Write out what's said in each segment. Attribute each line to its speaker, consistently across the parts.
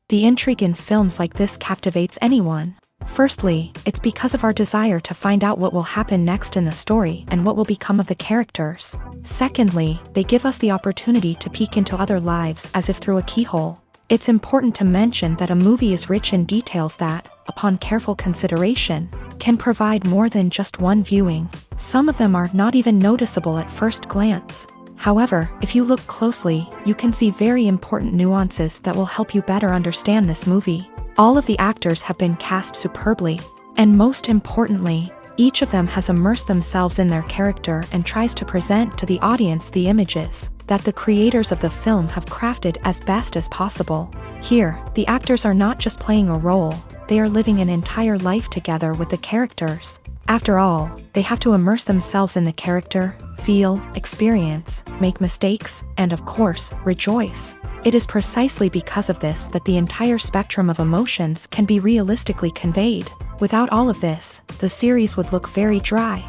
Speaker 1: The intrigue in films like this captivates anyone. Firstly, it's because of our desire to find out what will happen next in the story and what will become of the characters. Secondly, they give us the opportunity to peek into other lives as if through a keyhole. It's important to mention that a movie is rich in details that, upon careful consideration, can provide more than just one viewing. Some of them are not even noticeable at first glance. However, if you look closely, you can see very important nuances that will help you better understand this movie. All of the actors have been cast superbly, and most importantly, each of them has immersed themselves in their character and tries to present to the audience the images that the creators of the film have crafted as best as possible. Here, the actors are not just playing a role, they are living an entire life together with the characters. After all, they have to immerse themselves in the character, feel, experience, make mistakes, and of course, rejoice. It is precisely because of this that the entire spectrum of emotions can be realistically conveyed. Without all of this, the series would look very dry.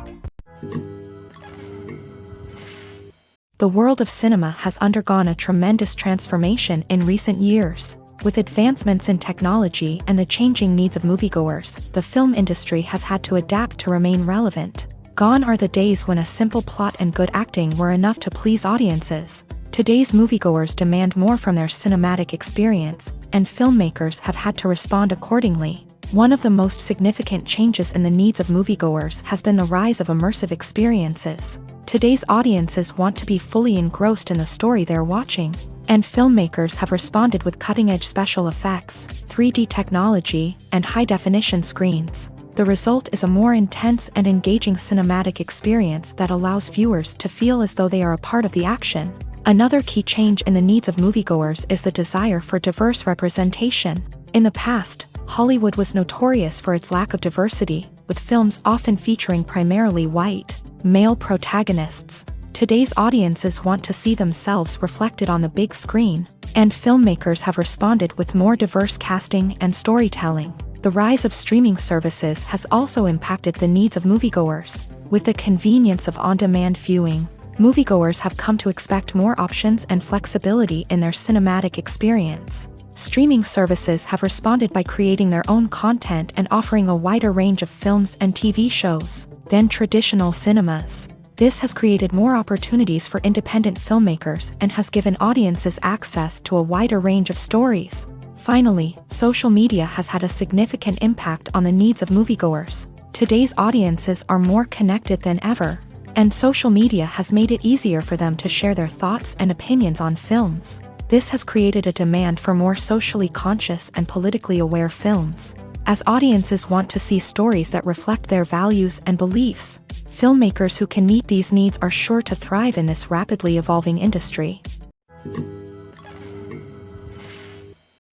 Speaker 1: The world of cinema has undergone a tremendous transformation in recent years. With advancements in technology and the changing needs of moviegoers, the film industry has had to adapt to remain relevant. Gone are the days when a simple plot and good acting were enough to please audiences. Today's moviegoers demand more from their cinematic experience, and filmmakers have had to respond accordingly. One of the most significant changes in the needs of moviegoers has been the rise of immersive experiences. Today's audiences want to be fully engrossed in the story they're watching, and filmmakers have responded with cutting-edge special effects, 3D technology, and high-definition screens. The result is a more intense and engaging cinematic experience that allows viewers to feel as though they are a part of the action. Another key change in the needs of moviegoers is the desire for diverse representation. In the past, Hollywood was notorious for its lack of diversity, with films often featuring primarily white, male protagonists. Today's audiences want to see themselves reflected on the big screen, and filmmakers have responded with more diverse casting and storytelling. The rise of streaming services has also impacted the needs of moviegoers. With the convenience of on-demand viewing, moviegoers have come to expect more options and flexibility in their cinematic experience. Streaming services have responded by creating their own content and offering a wider range of films and TV shows than traditional cinemas. This has created more opportunities for independent filmmakers and has given audiences access to a wider range of stories. Finally, social media has had a significant impact on the needs of moviegoers. Today's audiences are more connected than ever, and social media has made it easier for them to share their thoughts and opinions on films. This has created a demand for more socially conscious and politically aware films. As audiences want to see stories that reflect their values and beliefs, filmmakers who can meet these needs are sure to thrive in this rapidly evolving industry.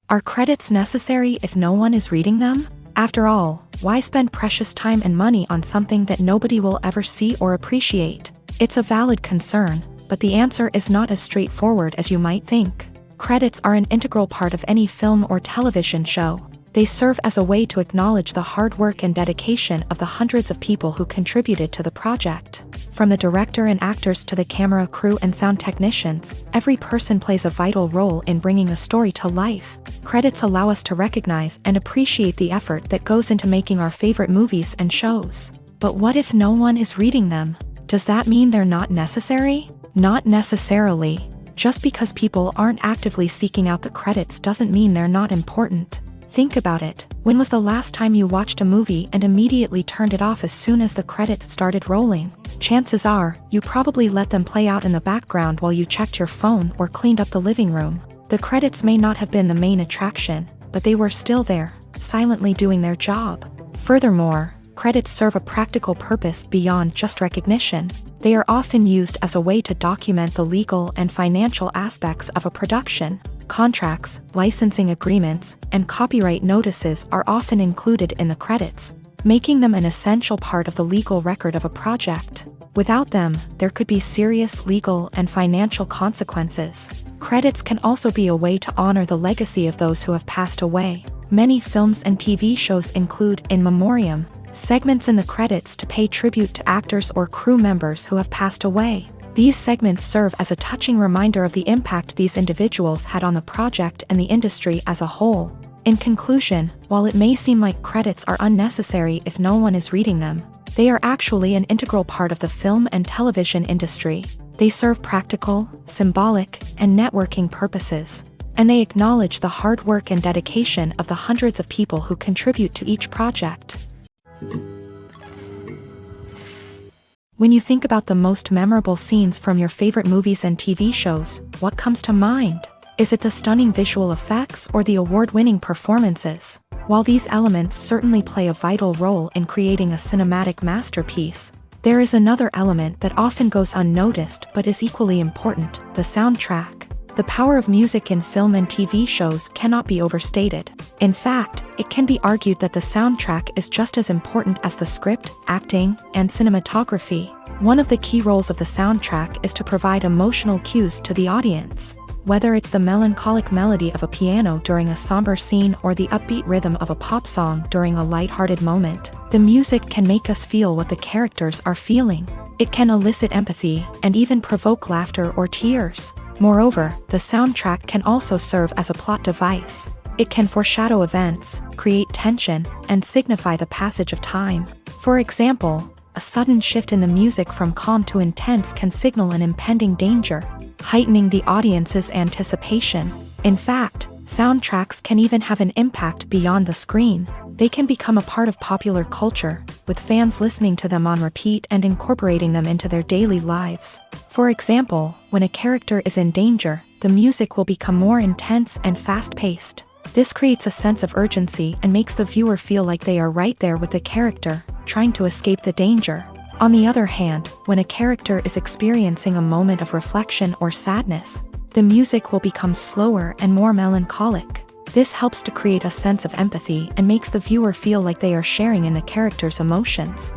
Speaker 1: Are credits necessary if no one is reading them? After all, why spend precious time and money on something that nobody will ever see or appreciate? It's a valid concern, but the answer is not as straightforward as you might think. Credits are an integral part of any film or television show. They serve as a way to acknowledge the hard work and dedication of the hundreds of people who contributed to the project. From the director and actors to the camera crew and sound technicians, every person plays a vital role in bringing a story to life. Credits allow us to recognize and appreciate the effort that goes into making our favorite movies and shows. But what if no one is reading them? Does that mean they're not necessary? Not necessarily. Just because people aren't actively seeking out the credits doesn't mean they're not important. Think about it. When was the last time you watched a movie and immediately turned it off as soon as the credits started rolling? Chances are, you probably let them play out in the background while you checked your phone or cleaned up the living room. The credits may not have been the main attraction, but they were still there, silently doing their job. Furthermore, credits serve a practical purpose beyond just recognition. They are often used as a way to document the legal and financial aspects of a production. Contracts, licensing agreements, and copyright notices are often included in the credits, making them an essential part of the legal record of a project. Without them, there could be serious legal and financial consequences. Credits can also be a way to honor the legacy of those who have passed away. Many films and TV shows include in memoriam segments in the credits to pay tribute to actors or crew members who have passed away. These segments serve as a touching reminder of the impact these individuals had on the project and the industry as a whole. In conclusion, while it may seem like credits are unnecessary if no one is reading them, they are actually an integral part of the film and television industry. They serve practical, symbolic, and networking purposes, and they acknowledge the hard work and dedication of the hundreds of people who contribute to each project. When you think about the most memorable scenes from your favorite movies and TV shows, what comes to mind? Is it the stunning visual effects or the award-winning performances? While these elements certainly play a vital role in creating a cinematic masterpiece, there is another element that often goes unnoticed but is equally important: the soundtrack. The power of music in film and TV shows cannot be overstated. In fact, it can be argued that the soundtrack is just as important as the script, acting, and cinematography. One of the key roles of the soundtrack is to provide emotional cues to the audience. Whether it's the melancholic melody of a piano during a somber scene or the upbeat rhythm of a pop song during a lighthearted moment, the music can make us feel what the characters are feeling. It can elicit empathy and even provoke laughter or tears. Moreover, the soundtrack can also serve as a plot device. It can foreshadow events, create tension, and signify the passage of time. For example, a sudden shift in the music from calm to intense can signal an impending danger, heightening the audience's anticipation. In fact, soundtracks can even have an impact beyond the screen. They can become a part of popular culture, with fans listening to them on repeat and incorporating them into their daily lives. For example, when a character is in danger, the music will become more intense and fast-paced. This creates a sense of urgency and makes the viewer feel like they are right there with the character, trying to escape the danger. On the other hand, when a character is experiencing a moment of reflection or sadness, the music will become slower and more melancholic. This helps to create a sense of empathy and makes the viewer feel like they are sharing in the character's emotions.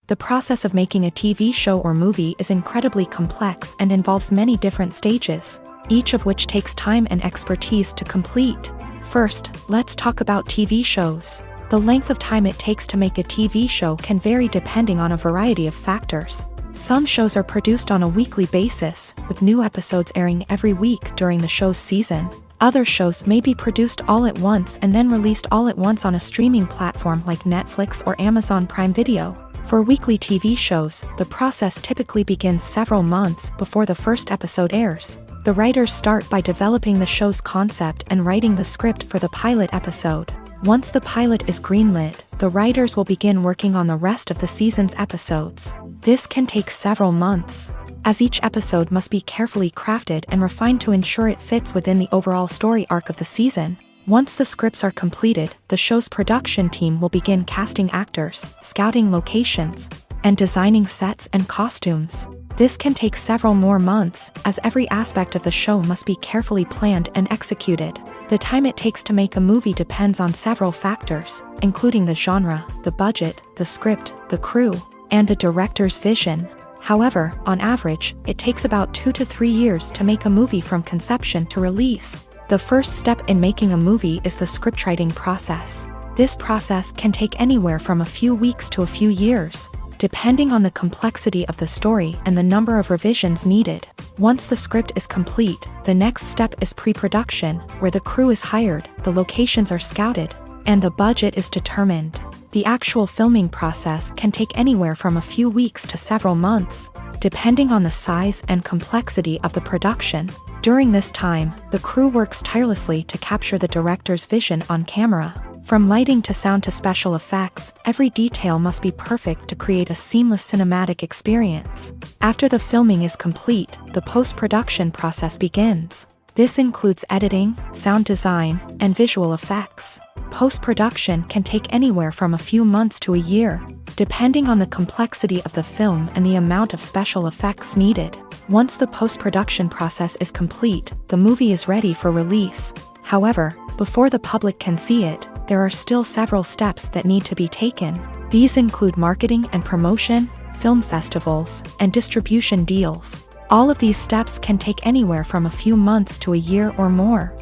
Speaker 1: The process of making a TV show or movie is incredibly complex and involves many different stages, each of which takes time and expertise to complete. First, let's talk about TV shows. The length of time it takes to make a TV show can vary depending on a variety of factors. Some shows are produced on a weekly basis, with new episodes airing every week during the show's season. Other shows may be produced all at once and then released all at once on a streaming platform like Netflix or Amazon Prime Video. For weekly TV shows, the process typically begins several months before the first episode airs. The writers start by developing the show's concept and writing the script for the pilot episode. Once the pilot is greenlit, the writers will begin working on the rest of the season's episodes. This can take several months, as each episode must be carefully crafted and refined to ensure it fits within the overall story arc of the season. Once the scripts are completed, the show's production team will begin casting actors, scouting locations, and designing sets and costumes. This can take several more months, as every aspect of the show must be carefully planned and executed. The time it takes to make a movie depends on several factors, including the genre, the budget, the script, the crew, and the director's vision. However, on average, it takes about 2 to 3 years to make a movie from conception to release. The first step in making a movie is the scriptwriting process. This process can take anywhere from a few weeks to a few years, depending on the complexity of the story and the number of revisions needed. Once the script is complete, the next step is pre-production, where the crew is hired, the locations are scouted, and the budget is determined. The actual filming process can take anywhere from a few weeks to several months, depending on the size and complexity of the production. During this time, the crew works tirelessly to capture the director's vision on camera. From lighting to sound to special effects, every detail must be perfect to create a seamless cinematic experience. After the filming is complete, the post-production process begins. This includes editing, sound design, and visual effects. Post-production can take anywhere from a few months to a year, depending on the complexity of the film and the amount of special effects needed. Once the post-production process is complete, the movie is ready for release. However, before the public can see it, there are still several steps that need to be taken. These include marketing and promotion, film festivals, and distribution deals. All of these steps can take anywhere from a few months to a year or more.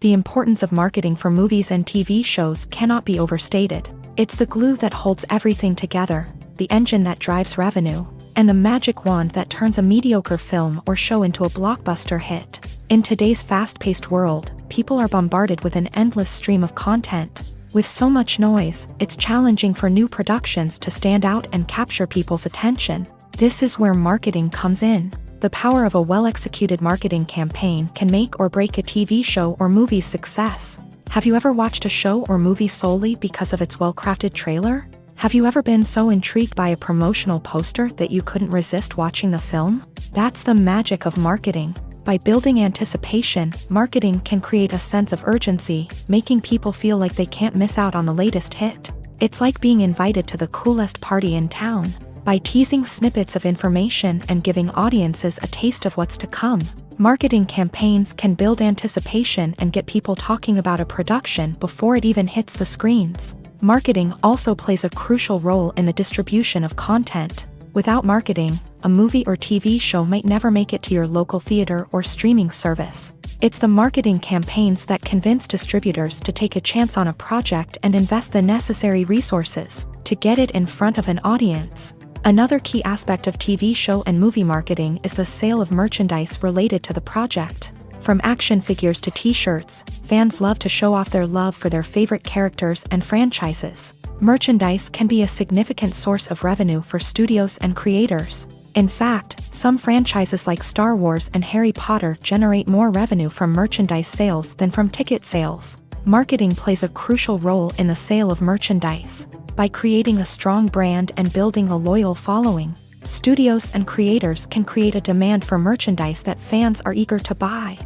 Speaker 1: The importance of marketing for movies and TV shows cannot be overstated. It's the glue that holds everything together, the engine that drives revenue, and the magic wand that turns a mediocre film or show into a blockbuster hit. In today's fast-paced world, people are bombarded with an endless stream of content. With so much noise, it's challenging for new productions to stand out and capture people's attention. This is where marketing comes in. The power of a well-executed marketing campaign can make or break a TV show or movie's success. Have you ever watched a show or movie solely because of its well-crafted trailer? Have you ever been so intrigued by a promotional poster that you couldn't resist watching the film? That's the magic of marketing. By building anticipation, marketing can create a sense of urgency, making people feel like they can't miss out on the latest hit. It's like being invited to the coolest party in town. By teasing snippets of information and giving audiences a taste of what's to come, marketing campaigns can build anticipation and get people talking about a production before it even hits the screens. Marketing also plays a crucial role in the distribution of content. Without marketing, a movie or TV show might never make it to your local theater or streaming service. It's the marketing campaigns that convince distributors to take a chance on a project and invest the necessary resources to get it in front of an audience. Another key aspect of TV show and movie marketing is the sale of merchandise related to the project. From action figures to t-shirts, fans love to show off their love for their favorite characters and franchises. Merchandise can be a significant source of revenue for studios and creators. In fact, some franchises like Star Wars and Harry Potter generate more revenue from merchandise sales than from ticket sales. Marketing plays a crucial role in the sale of merchandise. By creating a strong brand and building a loyal following, studios and creators can create a demand for merchandise that fans are eager to buy.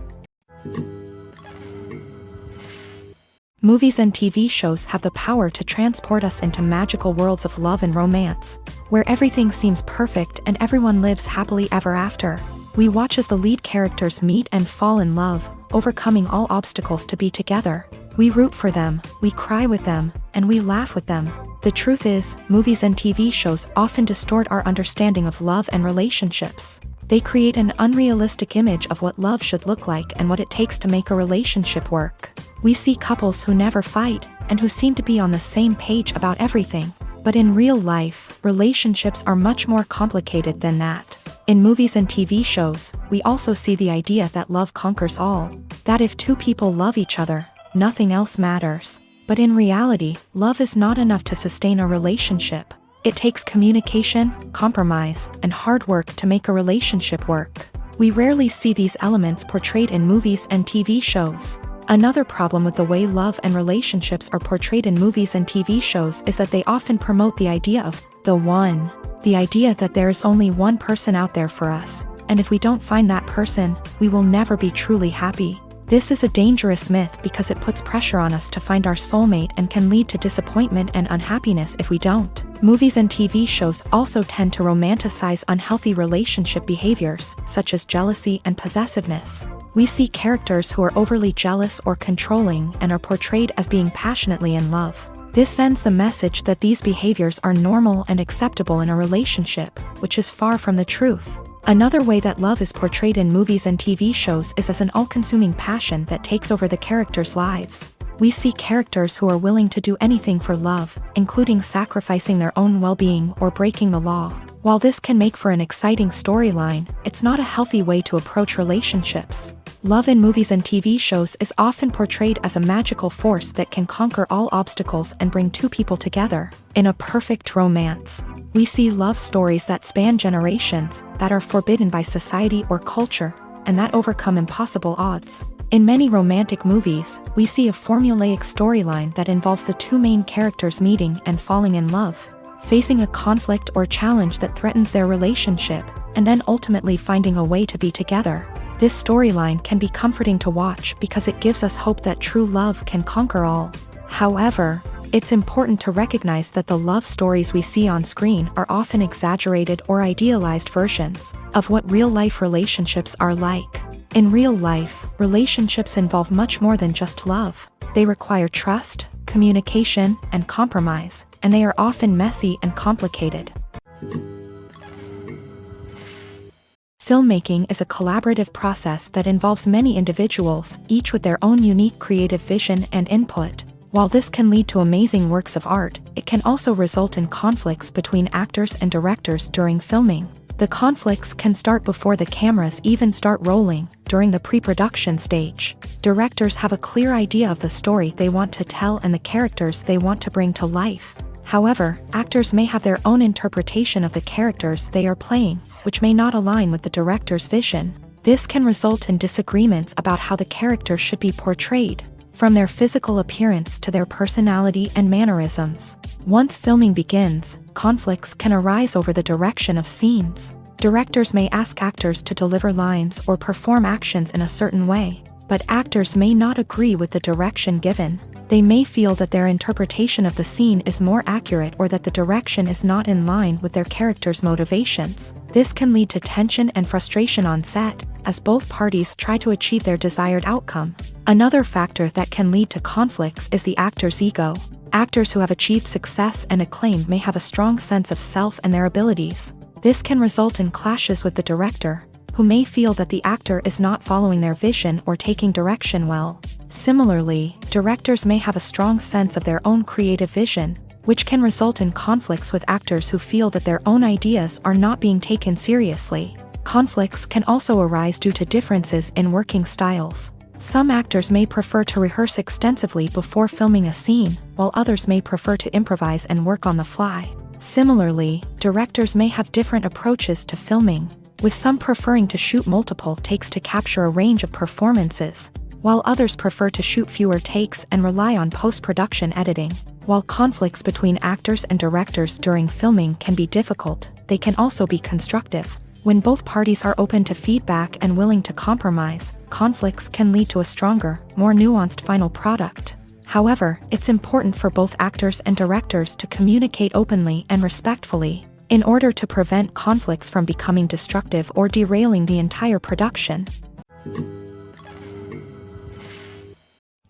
Speaker 1: Movies and TV shows have the power to transport us into magical worlds of love and romance, where everything seems perfect and everyone lives happily ever after. We watch as the lead characters meet and fall in love, overcoming all obstacles to be together. We root for them, we cry with them, and we laugh with them. The truth is, movies and TV shows often distort our understanding of love and relationships. They create an unrealistic image of what love should look like and what it takes to make a relationship work. We see couples who never fight, and who seem to be on the same page about everything. But in real life, relationships are much more complicated than that. In movies and TV shows, we also see the idea that love conquers all. That if two people love each other, nothing else matters. But in reality, love is not enough to sustain a relationship. It takes communication, compromise, and hard work to make a relationship work. We rarely see these elements portrayed in movies and TV shows. Another problem with the way love and relationships are portrayed in movies and TV shows is that they often promote the idea of the one. The idea that there is only one person out there for us, and if we don't find that person, we will never be truly happy. This is a dangerous myth because it puts pressure on us to find our soulmate and can lead to disappointment and unhappiness if we don't. Movies and TV shows also tend to romanticize unhealthy relationship behaviors, such as jealousy and possessiveness. We see characters who are overly jealous or controlling and are portrayed as being passionately in love. This sends the message that these behaviors are normal and acceptable in a relationship, which is far from the truth. Another way that love is portrayed in movies and TV shows is as an all-consuming passion that takes over the characters' lives. We see characters who are willing to do anything for love, including sacrificing their own well-being or breaking the law. While this can make for an exciting storyline, it's not a healthy way to approach relationships. Love in movies and TV shows is often portrayed as a magical force that can conquer all obstacles and bring two people together. In a perfect romance, we see love stories that span generations, that are forbidden by society or culture, and that overcome impossible odds. In many romantic movies, we see a formulaic storyline that involves the two main characters meeting and falling in love, facing a conflict or challenge that threatens their relationship, and then ultimately finding a way to be together. This storyline can be comforting to watch because it gives us hope that true love can conquer all. However, it's important to recognize that the love stories we see on screen are often exaggerated or idealized versions of what real-life relationships are like. In real life, relationships involve much more than just love. They require trust, communication, and compromise, and they are often messy and complicated. Filmmaking is a collaborative process that involves many individuals, each with their own unique creative vision and input. While this can lead to amazing works of art, it can also result in conflicts between actors and directors during filming. The conflicts can start before the cameras even start rolling, during the pre-production stage. Directors have a clear idea of the story they want to tell and the characters they want to bring to life. However, actors may have their own interpretation of the characters they are playing, which may not align with the director's vision. This can result in disagreements about how the character should be portrayed, from their physical appearance to their personality and mannerisms. Once filming begins, conflicts can arise over the direction of scenes. Directors may ask actors to deliver lines or perform actions in a certain way, but actors may not agree with the direction given. They may feel that their interpretation of the scene is more accurate or that the direction is not in line with their character's motivations. This can lead to tension and frustration on set, as both parties try to achieve their desired outcome. Another factor that can lead to conflicts is the actor's ego. Actors who have achieved success and acclaim may have a strong sense of self and their abilities. This can result in clashes with the director, who may feel that the actor is not following their vision or taking direction well. Similarly, directors may have a strong sense of their own creative vision, which can result in conflicts with actors who feel that their own ideas are not being taken seriously. Conflicts can also arise due to differences in working styles. Some actors may prefer to rehearse extensively before filming a scene, while others may prefer to improvise and work on the fly. Similarly, directors may have different approaches to filming, with some preferring to shoot multiple takes to capture a range of performances, while others prefer to shoot fewer takes and rely on post-production editing. While conflicts between actors and directors during filming can be difficult, they can also be constructive. When both parties are open to feedback and willing to compromise, conflicts can lead to a stronger, more nuanced final product. However, it's important for both actors and directors to communicate openly and respectfully, in order to prevent conflicts from becoming destructive or derailing the entire production.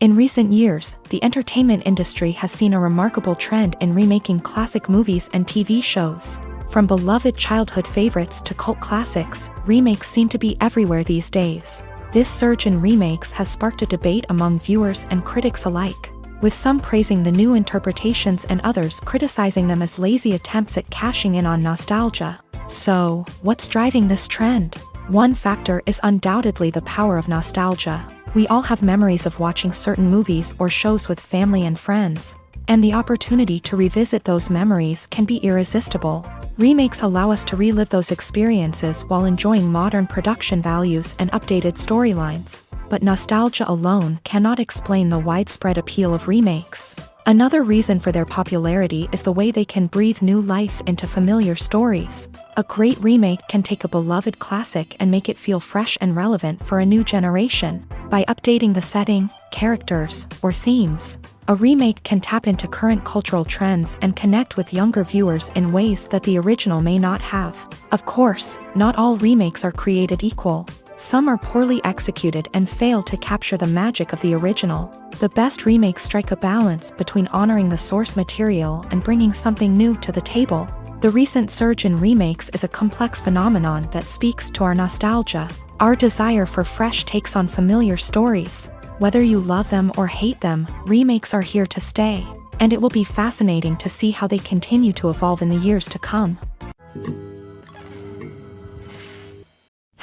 Speaker 1: In recent years, the entertainment industry has seen a remarkable trend in remaking classic movies and TV shows. From beloved childhood favorites to cult classics, remakes seem to be everywhere these days. This surge in remakes has sparked a debate among viewers and critics alike, with some praising the new interpretations and others criticizing them as lazy attempts at cashing in on nostalgia. So, what's driving this trend? One factor is undoubtedly the power of nostalgia. We all have memories of watching certain movies or shows with family and friends, and the opportunity to revisit those memories can be irresistible. Remakes allow us to relive those experiences while enjoying modern production values and updated storylines. But nostalgia alone cannot explain the widespread appeal of remakes. Another reason for their popularity is the way they can breathe new life into familiar stories. A great remake can take a beloved classic and make it feel fresh and relevant for a new generation. By updating the setting, characters, or themes, a remake can tap into current cultural trends and connect with younger viewers in ways that the original may not have. Of course, not all remakes are created equal. Some are poorly executed and fail to capture the magic of the original. The best remakes strike a balance between honoring the source material and bringing something new to the table. The recent surge in remakes is a complex phenomenon that speaks to our nostalgia, our desire for fresh takes on familiar stories. Whether you love them or hate them, remakes are here to stay, and it will be fascinating to see how they continue to evolve in the years to come.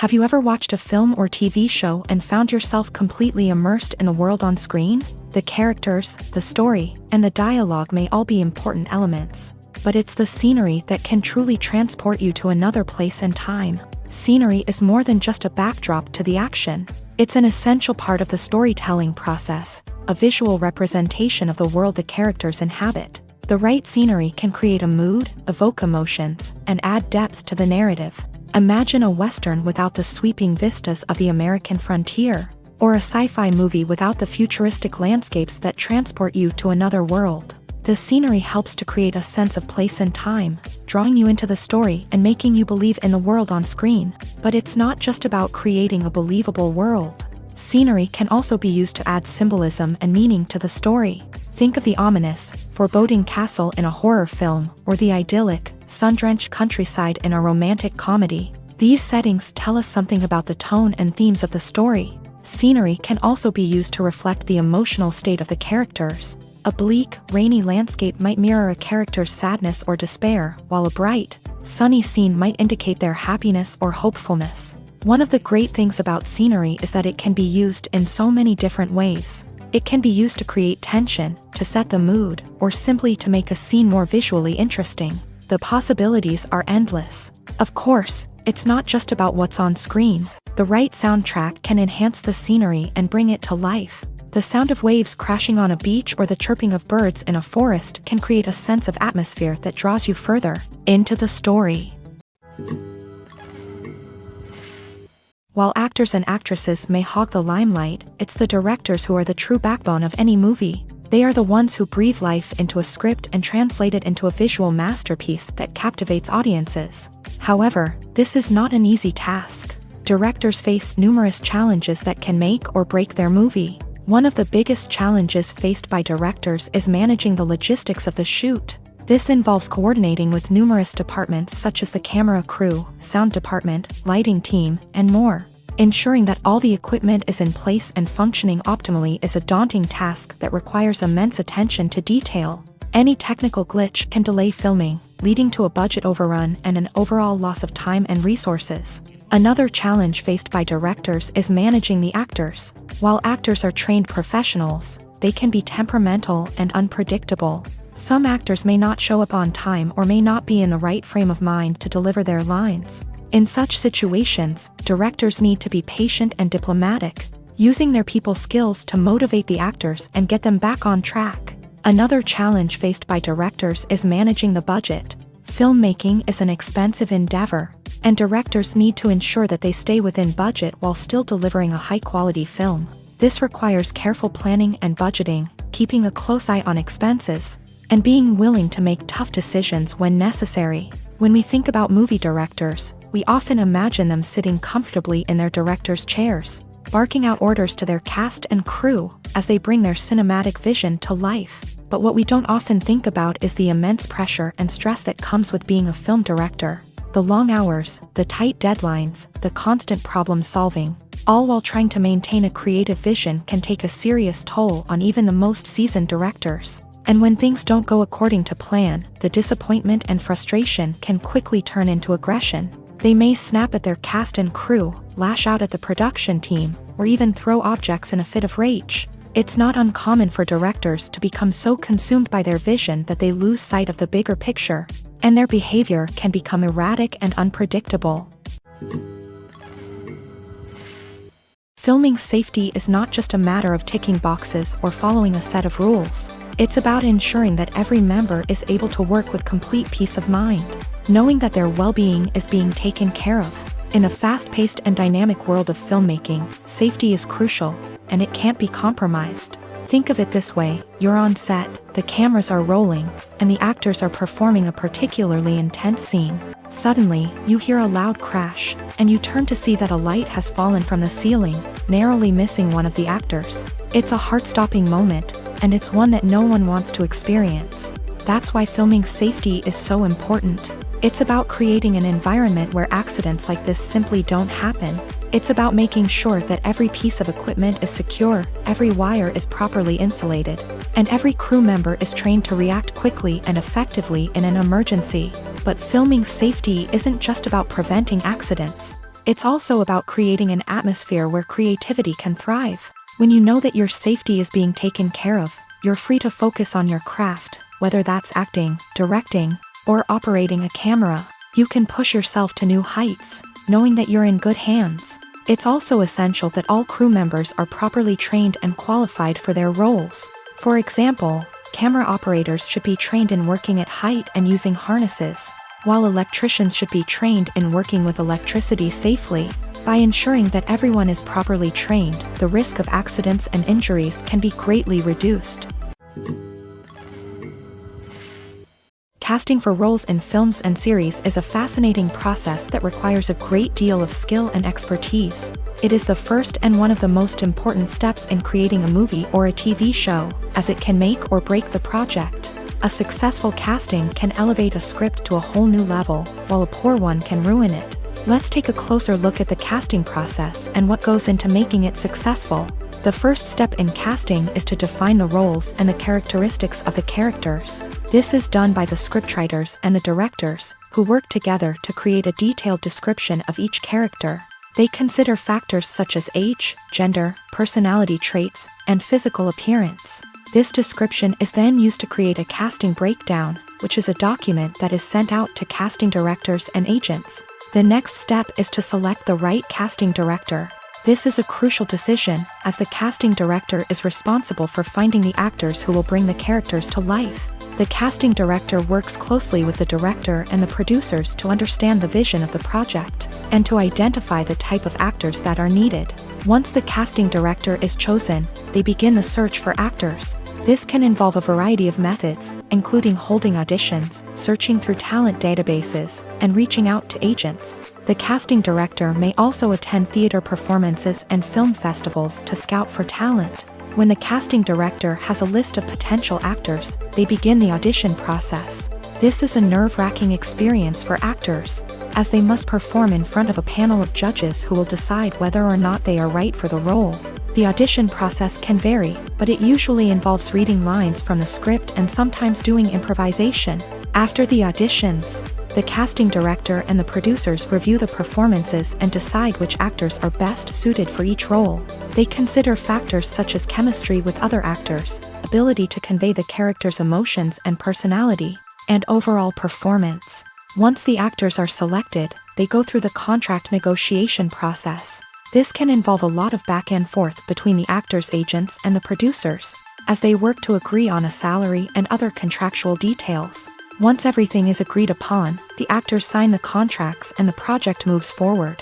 Speaker 1: Have you ever watched a film or TV show and found yourself completely immersed in the world on screen? The characters, the story, and the dialogue may all be important elements, but it's the scenery that can truly transport you to another place and time. Scenery is more than just a backdrop to the action. It's an essential part of the storytelling process, a visual representation of the world the characters inhabit. The right scenery can create a mood, evoke emotions, and add depth to the narrative. Imagine a Western without the sweeping vistas of the American frontier, or a sci-fi movie without the futuristic landscapes that transport you to another world. The scenery helps to create a sense of place and time, drawing you into the story and making you believe in the world on screen. But it's not just about creating a believable world. Scenery can also be used to add symbolism and meaning to the story. Think of the ominous, foreboding castle in a horror film, or the idyllic, sun-drenched countryside in a romantic comedy. These settings tell us something about the tone and themes of the story. Scenery can also be used to reflect the emotional state of the characters. A bleak, rainy landscape might mirror a character's sadness or despair, while a bright, sunny scene might indicate their happiness or hopefulness. One of the great things about scenery is that it can be used in so many different ways. It can be used to create tension, to set the mood, or simply to make a scene more visually interesting. The possibilities are endless. Of course, it's not just about what's on screen. The right soundtrack can enhance the scenery and bring it to life. The sound of waves crashing on a beach or the chirping of birds in a forest can create a sense of atmosphere that draws you further into the story. While actors and actresses may hog the limelight, it's the directors who are the true backbone of any movie. They are the ones who breathe life into a script and translate it into a visual masterpiece that captivates audiences. However, this is not an easy task. Directors face numerous challenges that can make or break their movie. One of the biggest challenges faced by directors is managing the logistics of the shoot. This involves coordinating with numerous departments such as the camera crew, sound department, lighting team, and more. Ensuring that all the equipment is in place and functioning optimally is a daunting task that requires immense attention to detail. Any technical glitch can delay filming, leading to a budget overrun and an overall loss of time and resources. Another challenge faced by directors is managing the actors. While actors are trained professionals, they can be temperamental and unpredictable. Some actors may not show up on time or may not be in the right frame of mind to deliver their lines. In such situations, directors need to be patient and diplomatic, using their people skills to motivate the actors and get them back on track. Another challenge faced by directors is managing the budget. Filmmaking is an expensive endeavor, and directors need to ensure that they stay within budget while still delivering a high-quality film. This requires careful planning and budgeting, keeping a close eye on expenses, and being willing to make tough decisions when necessary. When we think about movie directors, we often imagine them sitting comfortably in their director's chairs, barking out orders to their cast and crew as they bring their cinematic vision to life. But what we don't often think about is the immense pressure and stress that comes with being a film director. The long hours, the tight deadlines, the constant problem solving, all while trying to maintain a creative vision can take a serious toll on even the most seasoned directors. And when things don't go according to plan, the disappointment and frustration can quickly turn into aggression. They may snap at their cast and crew, lash out at the production team, or even throw objects in a fit of rage. It's not uncommon for directors to become so consumed by their vision that they lose sight of the bigger picture, and their behavior can become erratic and unpredictable. Filming safety is not just a matter of ticking boxes or following a set of rules. It's about ensuring that every member is able to work with complete peace of mind, knowing that their well-being is being taken care of. In a fast-paced and dynamic world of filmmaking, safety is crucial, and it can't be compromised. Think of it this way: you're on set, the cameras are rolling, and the actors are performing a particularly intense scene. Suddenly, you hear a loud crash, and you turn to see that a light has fallen from the ceiling, narrowly missing one of the actors. It's a heart-stopping moment, and it's one that no one wants to experience. That's why filming safety is so important. It's about creating an environment where accidents like this simply don't happen. It's about making sure that every piece of equipment is secure, every wire is properly insulated, and every crew member is trained to react quickly and effectively in an emergency. But filming safety isn't just about preventing accidents. It's also about creating an atmosphere where creativity can thrive. When you know that your safety is being taken care of, you're free to focus on your craft, whether that's acting, directing, or operating a camera. You can push yourself to new heights, knowing that you're in good hands. It's also essential that all crew members are properly trained and qualified for their roles. For example, camera operators should be trained in working at height and using harnesses, while electricians should be trained in working with electricity safely. By ensuring that everyone is properly trained, the risk of accidents and injuries can be greatly reduced. Casting for roles in films and series is a fascinating process that requires a great deal of skill and expertise. It is the first and one of the most important steps in creating a movie or a TV show, as it can make or break the project. A successful casting can elevate a script to a whole new level, while a poor one can ruin it. Let's take a closer look at the casting process and what goes into making it successful. The first step in casting is to define the roles and the characteristics of the characters. This is done by the scriptwriters and the directors, who work together to create a detailed description of each character. They consider factors such as age, gender, personality traits, and physical appearance. This description is then used to create a casting breakdown, which is a document that is sent out to casting directors and agents. The next step is to select the right casting director. This is a crucial decision, as the casting director is responsible for finding the actors who will bring the characters to life. The casting director works closely with the director and the producers to understand the vision of the project, and to identify the type of actors that are needed. Once the casting director is chosen, they begin the search for actors. This can involve a variety of methods, including holding auditions, searching through talent databases, and reaching out to agents. The casting director may also attend theater performances and film festivals to scout for talent. When the casting director has a list of potential actors, they begin the audition process. This is a nerve-wracking experience for actors, as they must perform in front of a panel of judges who will decide whether or not they are right for the role. The audition process can vary, but it usually involves reading lines from the script and sometimes doing improvisation. After the auditions, the casting director and the producers review the performances and decide which actors are best suited for each role. They consider factors such as chemistry with other actors, ability to convey the character's emotions and personality, and overall performance. Once the actors are selected, they go through the contract negotiation process. This can involve a lot of back and forth between the actors' agents and the producers, as they work to agree on a salary and other contractual details. Once everything is agreed upon, the actors sign the contracts and the project moves forward.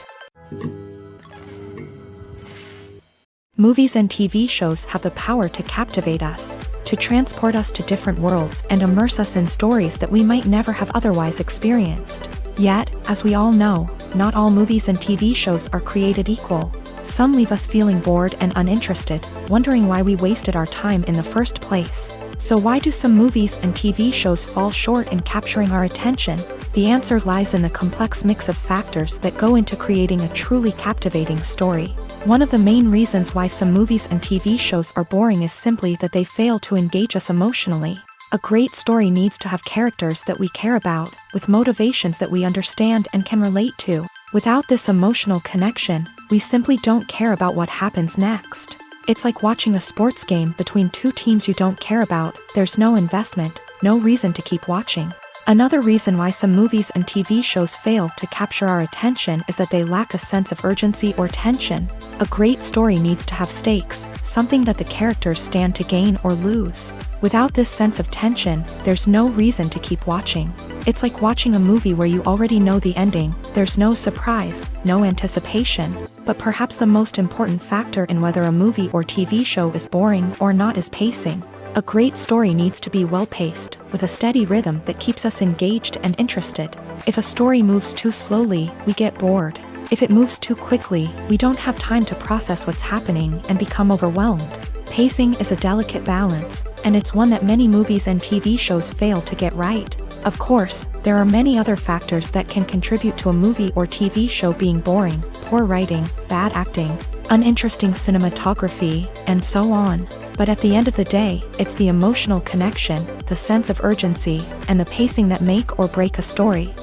Speaker 1: Movies and TV shows have the power to captivate us, to transport us to different worlds and immerse us in stories that we might never have otherwise experienced. Yet, as we all know, not all movies and TV shows are created equal. Some leave us feeling bored and uninterested, wondering why we wasted our time in the first place. So why do some movies and TV shows fall short in capturing our attention? The answer lies in the complex mix of factors that go into creating a truly captivating story. One of the main reasons why some movies and TV shows are boring is simply that they fail to engage us emotionally. A great story needs to have characters that we care about, with motivations that we understand and can relate to. Without this emotional connection, we simply don't care about what happens next. It's like watching a sports game between two teams you don't care about. There's no investment, no reason to keep watching. Another reason why some movies and TV shows fail to capture our attention is that they lack a sense of urgency or tension. A great story needs to have stakes, something that the characters stand to gain or lose. Without this sense of tension, there's no reason to keep watching. It's like watching a movie where you already know the ending. There's no surprise, no anticipation. But perhaps the most important factor in whether a movie or TV show is boring or not is pacing. A great story needs to be well-paced, with a steady rhythm that keeps us engaged and interested. If a story moves too slowly, we get bored. If it moves too quickly, we don't have time to process what's happening and become overwhelmed. Pacing is a delicate balance, and it's one that many movies and TV shows fail to get right. Of course, there are many other factors that can contribute to a movie or TV show being boring: poor writing, bad acting, uninteresting cinematography, and so on. But at the end of the day, it's the emotional connection, the sense of urgency, and the pacing that make or break a story.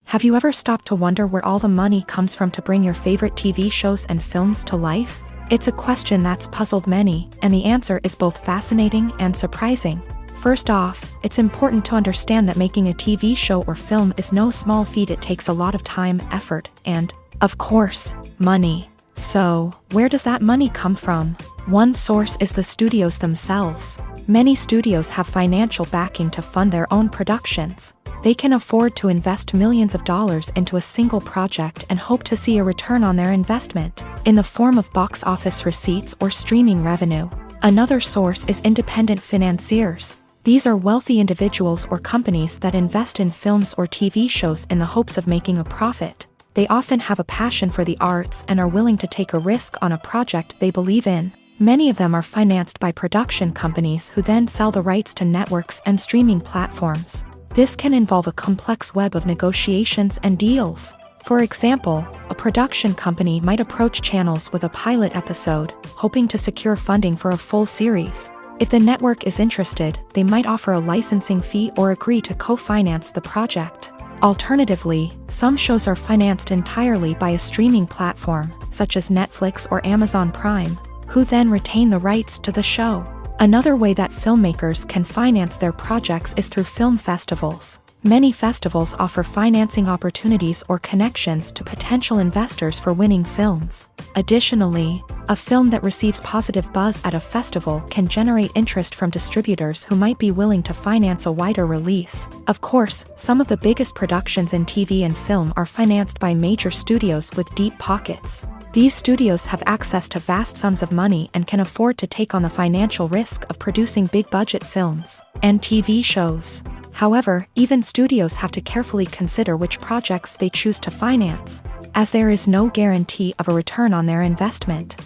Speaker 1: Have you ever stopped to wonder where all the money comes from to bring your favorite TV shows and films to life? It's a question that's puzzled many, and the answer is both fascinating and surprising. First off, it's important to understand that making a TV show or film is no small feat. It takes a lot of time, effort, and, of course, money. So, where does that money come from? One source is the studios themselves. Many studios have financial backing to fund their own productions. They can afford to invest millions of dollars into a single project and hope to see a return on their investment, in the form of box office receipts or streaming revenue. Another source is independent financiers. These are wealthy individuals or companies that invest in films or TV shows in the hopes of making a profit. They often have a passion for the arts and are willing to take a risk on a project they believe in. Many of them are financed by production companies who then sell the rights to networks and streaming platforms. This can involve a complex web of negotiations and deals. For example, a production company might approach channels with a pilot episode, hoping to secure funding for a full series. If the network is interested, they might offer a licensing fee or agree to co-finance the project. Alternatively, some shows are financed entirely by a streaming platform, such as Netflix or Amazon Prime, who then retain the rights to the show. Another way that filmmakers can finance their projects is through film festivals. Many festivals offer financing opportunities or connections to potential investors for winning films. Additionally, a film that receives positive buzz at a festival can generate interest from distributors who might be willing to finance a wider release. Of course, some of the biggest productions in TV and film are financed by major studios with deep pockets. These studios have access to vast sums of money and can afford to take on the financial risk of producing big-budget films and TV shows. However, even studios have to carefully consider which projects they choose to finance, as there is no guarantee of a return on their investment.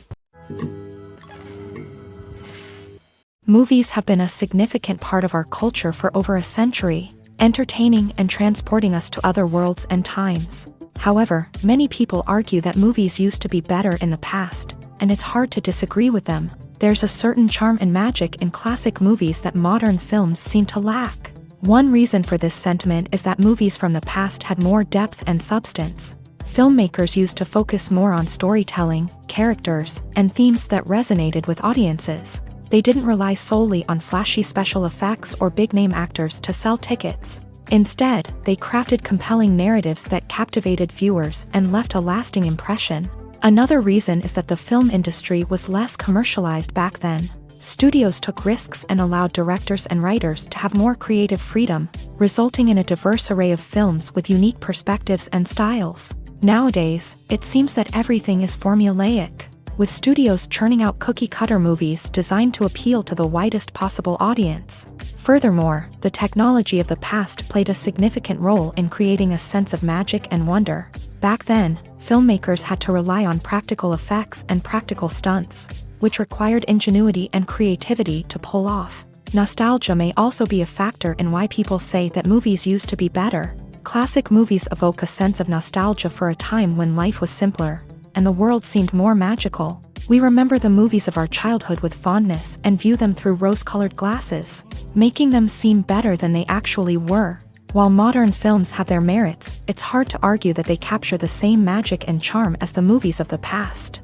Speaker 1: Movies have been a significant part of our culture for over a century, entertaining and transporting us to other worlds and times. However, many people argue that movies used to be better in the past, and it's hard to disagree with them. There's a certain charm and magic in classic movies that modern films seem to lack. One reason for this sentiment is that movies from the past had more depth and substance. Filmmakers used to focus more on storytelling, characters, and themes that resonated with audiences. They didn't rely solely on flashy special effects or big-name actors to sell tickets. Instead, they crafted compelling narratives that captivated viewers and left a lasting impression. Another reason is that the film industry was less commercialized back then. Studios took risks and allowed directors and writers to have more creative freedom, resulting in a diverse array of films with unique perspectives and styles. Nowadays, it seems that everything is formulaic, with studios churning out cookie-cutter movies designed to appeal to the widest possible audience. Furthermore, the technology of the past played a significant role in creating a sense of magic and wonder. Back then, filmmakers had to rely on practical effects and practical stunts, which required ingenuity and creativity to pull off. Nostalgia may also be a factor in why people say that movies used to be better. Classic movies evoke a sense of nostalgia for a time when life was simpler, and the world seemed more magical. We remember the movies of our childhood with fondness and view them through rose-colored glasses, making them seem better than they actually were. While modern films have their merits, it's hard to argue that they capture the same magic and charm as the movies of the past.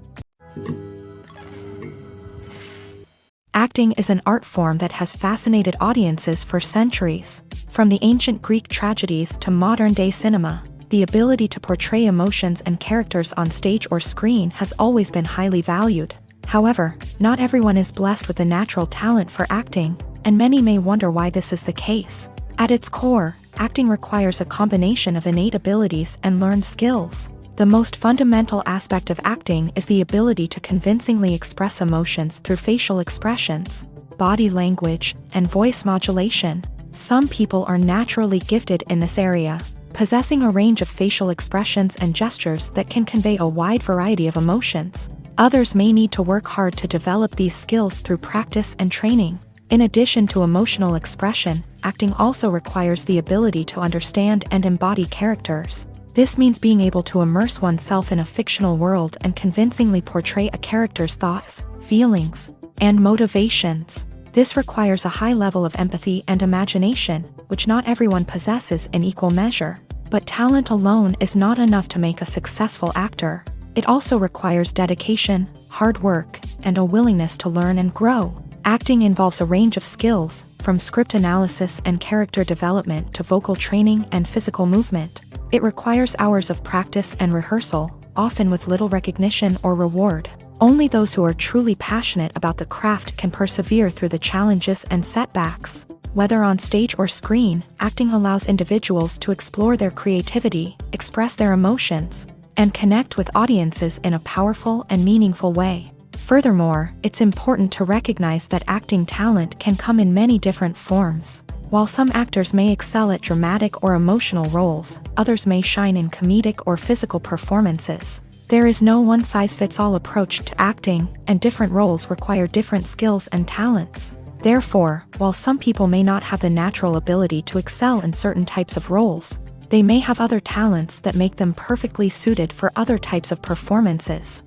Speaker 1: Acting is an art form that has fascinated audiences for centuries. From the ancient Greek tragedies to modern-day cinema, the ability to portray emotions and characters on stage or screen has always been highly valued. However, not everyone is blessed with the natural talent for acting, and many may wonder why this is the case. At its core, acting requires a combination of innate abilities and learned skills. The most fundamental aspect of acting is the ability to convincingly express emotions through facial expressions, body language, and voice modulation. Some people are naturally gifted in this area, possessing a range of facial expressions and gestures that can convey a wide variety of emotions. Others may need to work hard to develop these skills through practice and training. In addition to emotional expression, acting also requires the ability to understand and embody characters. This means being able to immerse oneself in a fictional world and convincingly portray a character's thoughts, feelings, and motivations. This requires a high level of empathy and imagination, which not everyone possesses in equal measure. But talent alone is not enough to make a successful actor. It also requires dedication, hard work, and a willingness to learn and grow. Acting involves a range of skills, from script analysis and character development to vocal training and physical movement. It requires hours of practice and rehearsal, often with little recognition or reward. Only those who are truly passionate about the craft can persevere through the challenges and setbacks. Whether on stage or screen, acting allows individuals to explore their creativity, express their emotions, and connect with audiences in a powerful and meaningful way. Furthermore, it's important to recognize that acting talent can come in many different forms. While some actors may excel at dramatic or emotional roles, others may shine in comedic or physical performances. There is no one-size-fits-all approach to acting, and different roles require different skills and talents. Therefore, while some people may not have the natural ability to excel in certain types of roles, they may have other talents that make them perfectly suited for other types of performances.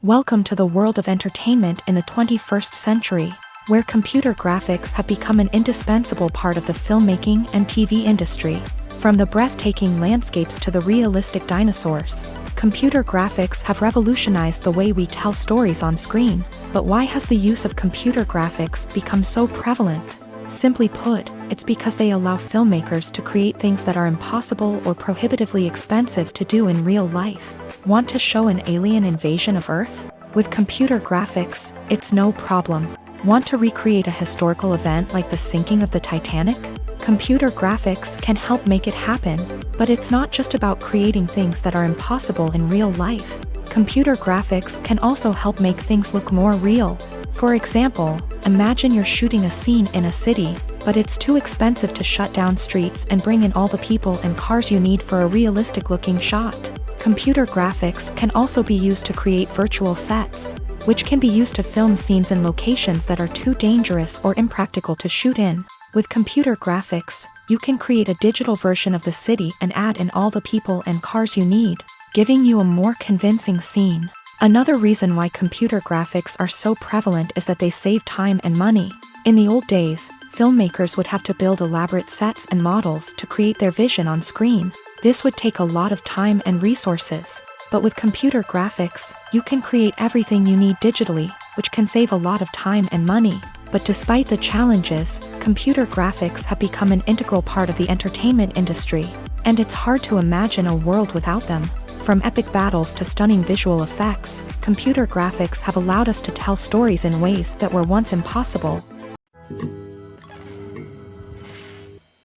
Speaker 1: Welcome to the world of entertainment in the 21st century, where computer graphics have become an indispensable part of the filmmaking and TV industry. From the breathtaking landscapes to the realistic dinosaurs, computer graphics have revolutionized the way we tell stories on screen. But why has the use of computer graphics become so prevalent? Simply put, it's because they allow filmmakers to create things that are impossible or prohibitively expensive to do in real life. Want to show an alien invasion of Earth? With computer graphics, it's no problem. Want to recreate a historical event like the sinking of the Titanic? Computer graphics can help make it happen, but it's not just about creating things that are impossible in real life. Computer graphics can also help make things look more real. For example, imagine you're shooting a scene in a city, but it's too expensive to shut down streets and bring in all the people and cars you need for a realistic-looking shot. Computer graphics can also be used to create virtual sets, which can be used to film scenes in locations that are too dangerous or impractical to shoot in. With computer graphics, you can create a digital version of the city and add in all the people and cars you need, giving you a more convincing scene. Another reason why computer graphics are so prevalent is that they save time and money. In the old days, filmmakers would have to build elaborate sets and models to create their vision on screen. This would take a lot of time and resources. But with computer graphics, you can create everything you need digitally, which can save a lot of time and money. But despite the challenges, computer graphics have become an integral part of the entertainment industry, and it's hard to imagine a world without them. From epic battles to stunning visual effects, computer graphics have allowed us to tell stories in ways that were once impossible.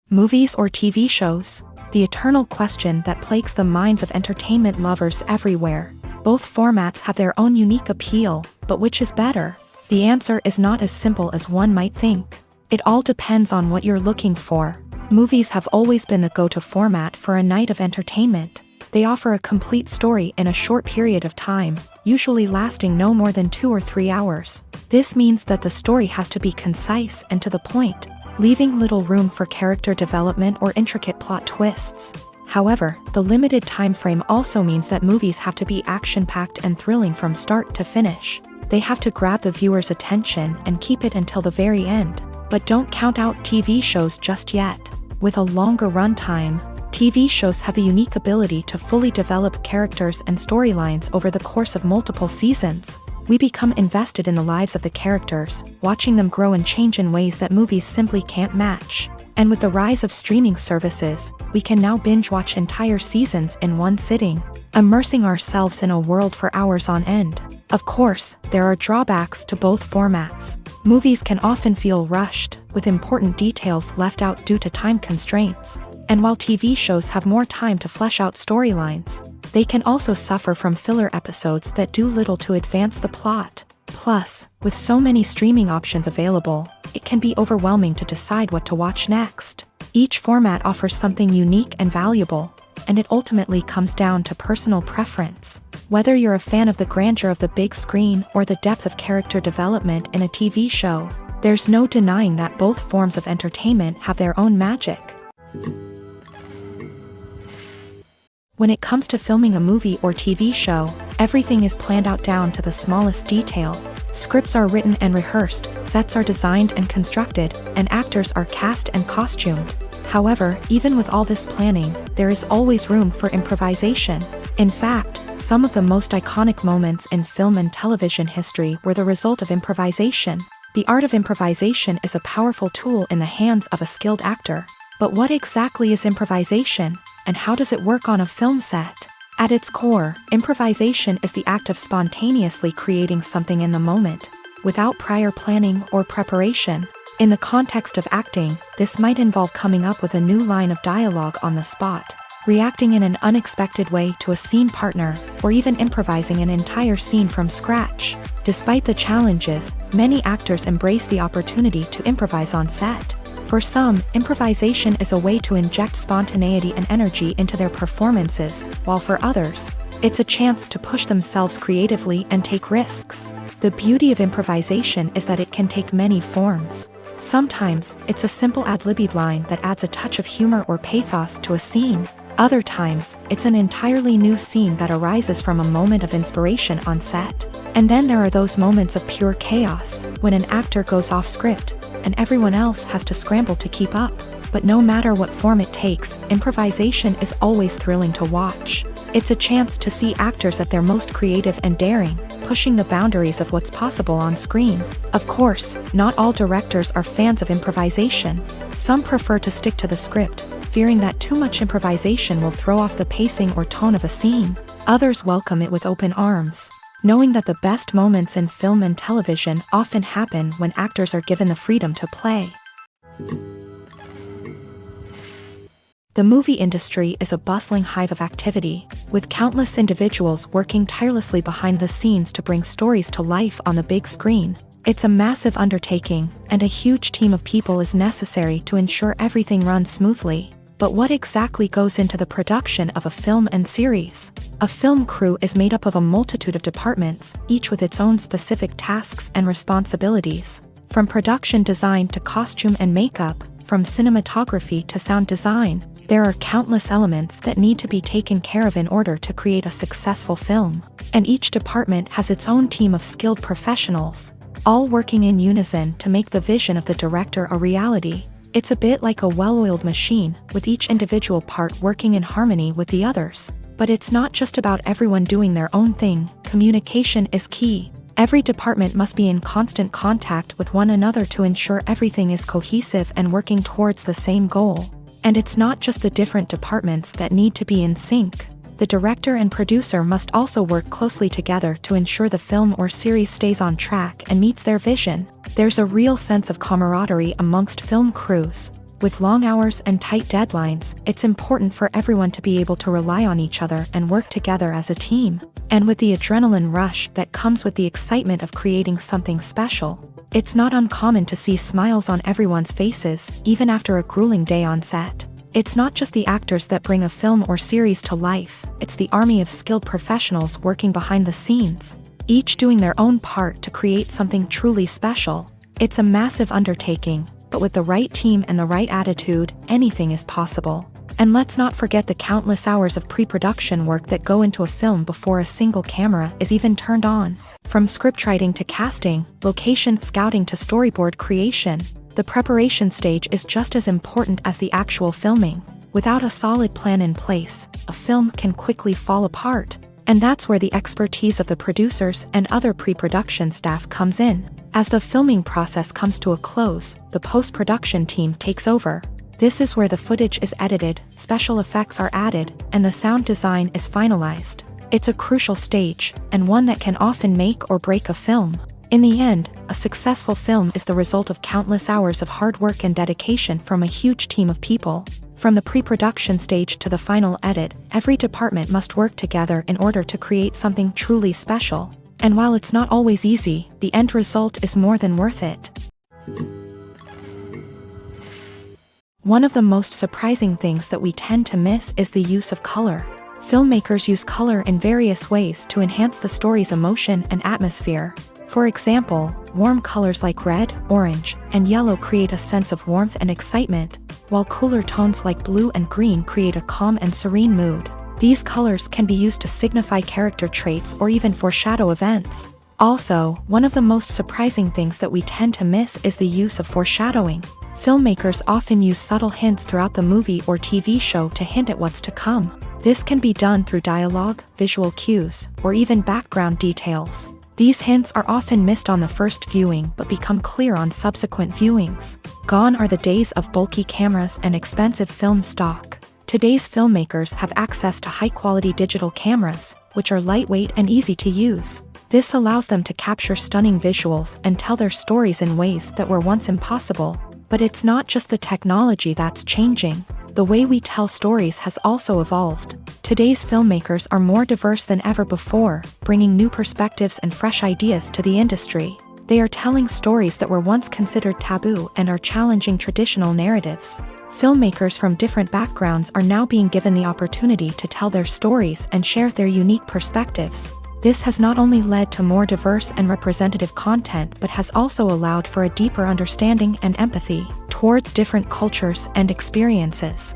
Speaker 1: Movies or TV shows? The eternal question that plagues the minds of entertainment lovers everywhere. Both formats have their own unique appeal, but which is better? The answer is not as simple as one might think. It all depends on what you're looking for. Movies have always been the go-to format for a night of entertainment. They offer a complete story in a short period of time, usually lasting no more than 2 or 3 hours. This means that the story has to be concise and to the point, leaving little room for character development or intricate plot twists. However, the limited time frame also means that movies have to be action-packed and thrilling from start to finish. They have to grab the viewer's attention and keep it until the very end. But don't count out TV shows just yet. With a longer runtime, TV shows have the unique ability to fully develop characters and storylines over the course of multiple seasons. We become invested in the lives of the characters, watching them grow and change in ways that movies simply can't match. And with the rise of streaming services, we can now binge-watch entire seasons in one sitting, immersing ourselves in a world for hours on end. Of course, there are drawbacks to both formats. Movies can often feel rushed, with important details left out due to time constraints. And while TV shows have more time to flesh out storylines, they can also suffer from filler episodes that do little to advance the plot. Plus, with so many streaming options available, it can be overwhelming to decide what to watch next. Each format offers something unique and valuable, and it ultimately comes down to personal preference. Whether you're a fan of the grandeur of the big screen or the depth of character development in a TV show, there's no denying that both forms of entertainment have their own magic. When it comes to filming a movie or TV show, everything is planned out down to the smallest detail. Scripts are written and rehearsed, sets are designed and constructed, and actors are cast and costumed. However, even with all this planning, there is always room for improvisation. In fact, some of the most iconic moments in film and television history were the result of improvisation. The art of improvisation is a powerful tool in the hands of a skilled actor. But what exactly is improvisation, and how does it work on a film set? At its core, improvisation is the act of spontaneously creating something in the moment, without prior planning or preparation. In the context of acting, this might involve coming up with a new line of dialogue on the spot, reacting in an unexpected way to a scene partner, or even improvising an entire scene from scratch. Despite the challenges, many actors embrace the opportunity to improvise on set. For some, improvisation is a way to inject spontaneity and energy into their performances, while for others, it's a chance to push themselves creatively and take risks. The beauty of improvisation is that it can take many forms. Sometimes, it's a simple ad-libbed line that adds a touch of humor or pathos to a scene. Other times, it's an entirely new scene that arises from a moment of inspiration on set. And then there are those moments of pure chaos, when an actor goes off script, and everyone else has to scramble to keep up. But no matter what form it takes, improvisation is always thrilling to watch. It's a chance to see actors at their most creative and daring, pushing the boundaries of what's possible on screen. Of course, not all directors are fans of improvisation. Some prefer to stick to the script, fearing that too much improvisation will throw off the pacing or tone of a scene. Others welcome it with open arms, knowing that the best moments in film and television often happen when actors are given the freedom to play. The movie industry is a bustling hive of activity, with countless individuals working tirelessly behind the scenes to bring stories to life on the big screen. It's a massive undertaking, and a huge team of people is necessary to ensure everything runs smoothly. But what exactly goes into the production of a film and series? A film crew is made up of a multitude of departments, each with its own specific tasks and responsibilities. From production design to costume and makeup, from cinematography to sound design, there are countless elements that need to be taken care of in order to create a successful film. And each department has its own team of skilled professionals, all working in unison to make the vision of the director a reality. It's a bit like a well-oiled machine, with each individual part working in harmony with the others. But it's not just about everyone doing their own thing. Communication is key. Every department must be in constant contact with one another to ensure everything is cohesive and working towards the same goal. And it's not just the different departments that need to be in sync. The director and producer must also work closely together to ensure the film or series stays on track and meets their vision. There's a real sense of camaraderie amongst film crews. With long hours and tight deadlines, it's important for everyone to be able to rely on each other and work together as a team. And with the adrenaline rush that comes with the excitement of creating something special, it's not uncommon to see smiles on everyone's faces, even after a grueling day on set. It's not just the actors that bring a film or series to life, it's the army of skilled professionals working behind the scenes, each doing their own part to create something truly special. It's a massive undertaking, but with the right team and the right attitude, anything is possible. And let's not forget the countless hours of pre-production work that go into a film before a single camera is even turned on. From scriptwriting to casting, location scouting to storyboard creation, the preparation stage is just as important as the actual filming. Without a solid plan in place, a film can quickly fall apart. And that's where the expertise of the producers and other pre-production staff comes in. As the filming process comes to a close, the post-production team takes over. This is where the footage is edited, special effects are added, and the sound design is finalized. It's a crucial stage, and one that can often make or break a film. In the end, a successful film is the result of countless hours of hard work and dedication from a huge team of people. From the pre-production stage to the final edit, every department must work together in order to create something truly special. And while it's not always easy, the end result is more than worth it. One of the most surprising things that we tend to miss is the use of color. Filmmakers use color in various ways to enhance the story's emotion and atmosphere. For example, warm colors like red, orange, and yellow create a sense of warmth and excitement, while cooler tones like blue and green create a calm and serene mood. These colors can be used to signify character traits or even foreshadow events. Also, one of the most surprising things that we tend to miss is the use of foreshadowing. Filmmakers often use subtle hints throughout the movie or TV show to hint at what's to come. This can be done through dialogue, visual cues, or even background details. These hints are often missed on the first viewing but become clear on subsequent viewings. Gone are the days of bulky cameras and expensive film stock. Today's filmmakers have access to high-quality digital cameras, which are lightweight and easy to use. This allows them to capture stunning visuals and tell their stories in ways that were once impossible. But it's not just the technology that's changing. The way we tell stories has also evolved. Today's filmmakers are more diverse than ever before, bringing new perspectives and fresh ideas to the industry. They are telling stories that were once considered taboo and are challenging traditional narratives. Filmmakers from different backgrounds are now being given the opportunity to tell their stories and share their unique perspectives. This has not only led to more diverse and representative content but has also allowed for a deeper understanding and empathy towards different cultures and experiences.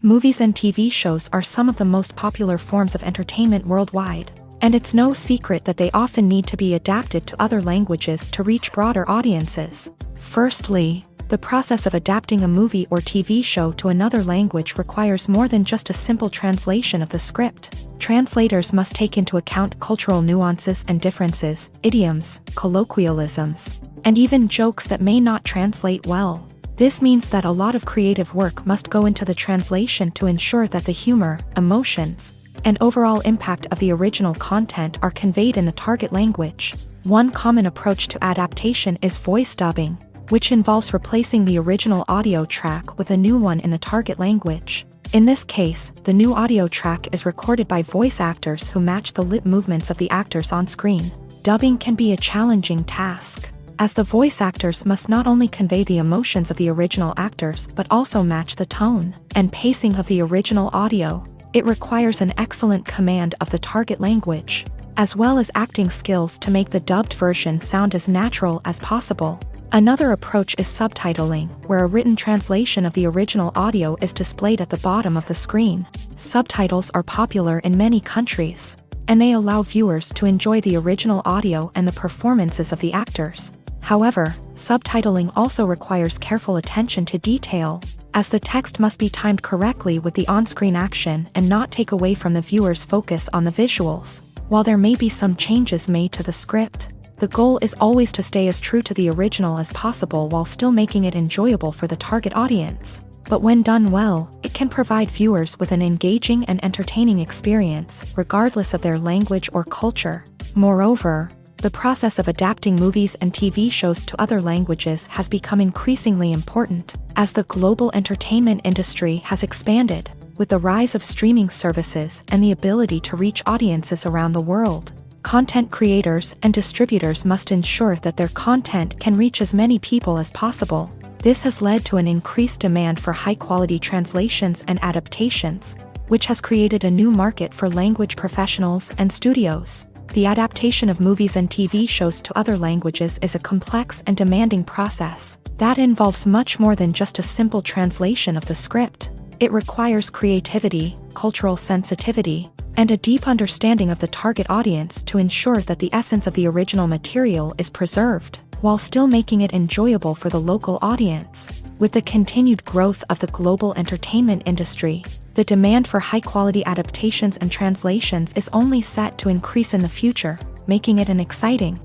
Speaker 1: Movies and TV shows are some of the most popular forms of entertainment worldwide, and it's no secret that they often need to be adapted to other languages to reach broader audiences. Firstly, the process of adapting a movie or TV show to another language requires more than just a simple translation of the script. Translators must take into account cultural nuances and differences, idioms, colloquialisms, and even jokes that may not translate well. This means that a lot of creative work must go into the translation to ensure that the humor, emotions, and overall impact of the original content are conveyed in the target language. One common approach to adaptation is voice dubbing, which involves replacing the original audio track with a new one in the target language. In this case, the new audio track is recorded by voice actors who match the lip movements of the actors on screen. Dubbing can be a challenging task, as the voice actors must not only convey the emotions of the original actors but also match the tone and pacing of the original audio. It requires an excellent command of the target language, as well as acting skills to make the dubbed version sound as natural as possible. Another approach is subtitling, where a written translation of the original audio is displayed at the bottom of the screen. Subtitles are popular in many countries, and they allow viewers to enjoy the original audio and the performances of the actors. However, subtitling also requires careful attention to detail, as the text must be timed correctly with the on-screen action and not take away from the viewer's focus on the visuals. While there may be some changes made to the script, the goal is always to stay as true to the original as possible while still making it enjoyable for the target audience. But when done well, it can provide viewers with an engaging and entertaining experience, regardless of their language or culture. Moreover, the process of adapting movies and TV shows to other languages has become increasingly important, as the global entertainment industry has expanded, with the rise of streaming services and the ability to reach audiences around the world. Content creators and distributors must ensure that their content can reach as many people as possible. This has led to an increased demand for high-quality translations and adaptations, which has created a new market for language professionals and studios. The adaptation of movies and TV shows to other languages is a complex and demanding process that involves much more than just a simple translation of the script. It requires creativity, cultural sensitivity, and a deep understanding of the target audience to ensure that the essence of the original material is preserved, while still making it enjoyable for the local audience. With the continued growth of the global entertainment industry, the demand for high-quality adaptations and translations is only set to increase in the future, making it an exciting.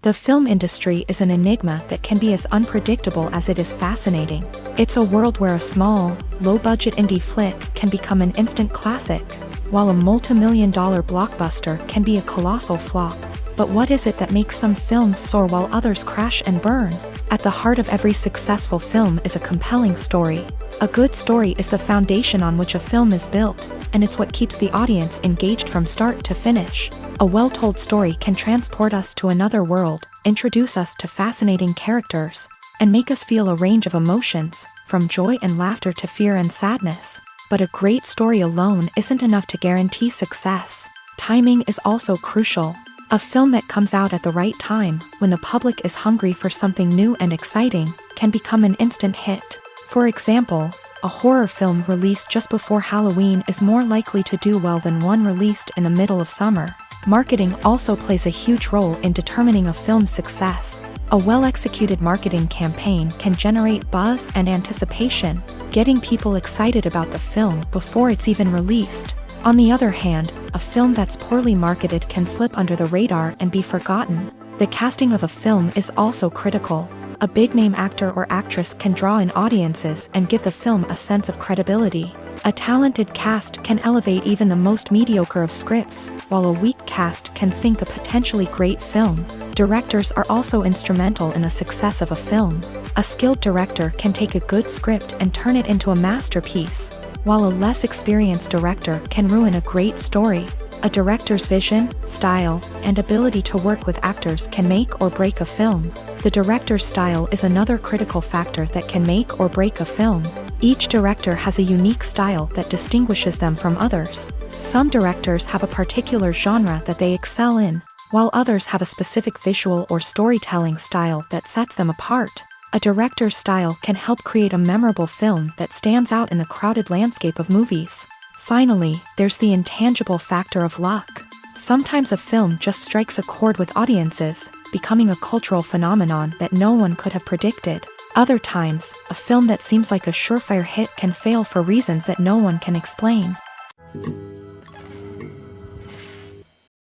Speaker 1: The film industry is an enigma that can be as unpredictable as it is fascinating. It's a world where a small, low-budget indie flick can become an instant classic, while a multi-million-dollar blockbuster can be a colossal flop. But what is it that makes some films soar while others crash and burn? At the heart of every successful film is a compelling story. A good story is the foundation on which a film is built, and it's what keeps the audience engaged from start to finish. A well-told story can transport us to another world, introduce us to fascinating characters, and make us feel a range of emotions, from joy and laughter to fear and sadness. But a great story alone isn't enough to guarantee success. Timing is also crucial. A film that comes out at the right time, when the public is hungry for something new and exciting, can become an instant hit. For example, a horror film released just before Halloween is more likely to do well than one released in the middle of summer. Marketing also plays a huge role in determining a film's success. A well-executed marketing campaign can generate buzz and anticipation, getting people excited about the film before it's even released. On the other hand, a film that's poorly marketed can slip under the radar and be forgotten. The casting of a film is also critical. A big-name actor or actress can draw in audiences and give the film a sense of credibility. A talented cast can elevate even the most mediocre of scripts, while a weak cast can sink a potentially great film. Directors are also instrumental in the success of a film. A skilled director can take a good script and turn it into a masterpiece, while a less experienced director can ruin a great story. A director's vision, style, and ability to work with actors can make or break a film. The director's style is another critical factor that can make or break a film. Each director has a unique style that distinguishes them from others. Some directors have a particular genre that they excel in, while others have a specific visual or storytelling style that sets them apart. A director's style can help create a memorable film that stands out in the crowded landscape of movies. Finally, there's the intangible factor of luck. Sometimes a film just strikes a chord with audiences, becoming a cultural phenomenon that no one could have predicted. Other times, a film that seems like a surefire hit can fail for reasons that no one can explain.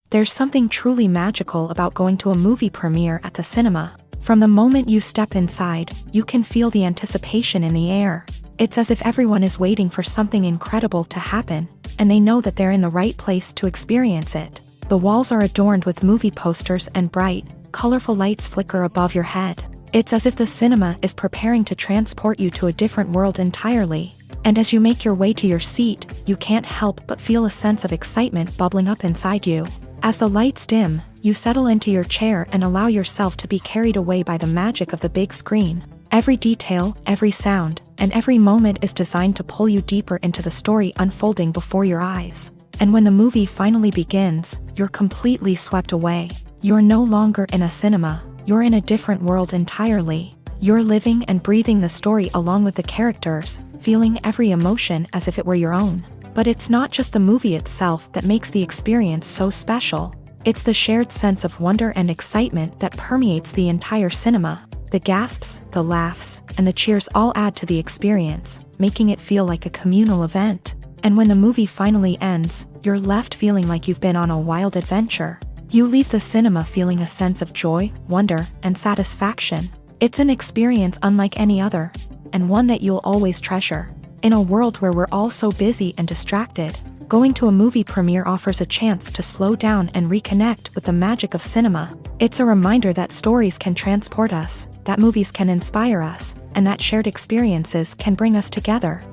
Speaker 1: There's something truly magical about going to a movie premiere at the cinema. From the moment you step inside, you can feel the anticipation in the air. It's as if everyone is waiting for something incredible to happen, and they know that they're in the right place to experience it. The walls are adorned with movie posters and bright, colorful lights flicker above your head. It's as if the cinema is preparing to transport you to a different world entirely. And as you make your way to your seat, you can't help but feel a sense of excitement bubbling up inside you. As the lights dim, you settle into your chair and allow yourself to be carried away by the magic of the big screen. Every detail, every sound, and every moment is designed to pull you deeper into the story unfolding before your eyes. And when the movie finally begins, you're completely swept away. You're no longer in a cinema, you're in a different world entirely. You're living and breathing the story along with the characters, feeling every emotion as if it were your own. But it's not just the movie itself that makes the experience so special. It's the shared sense of wonder and excitement that permeates the entire cinema. The gasps, the laughs, and the cheers all add to the experience, making it feel like a communal event. And when the movie finally ends, you're left feeling like you've been on a wild adventure. You leave the cinema feeling a sense of joy, wonder, and satisfaction. It's an experience unlike any other, and one that you'll always treasure. In a world where we're all so busy and distracted, going to a movie premiere offers a chance to slow down and reconnect with the magic of cinema. It's a reminder that stories can transport us, that movies can inspire us, and that shared experiences can bring us together.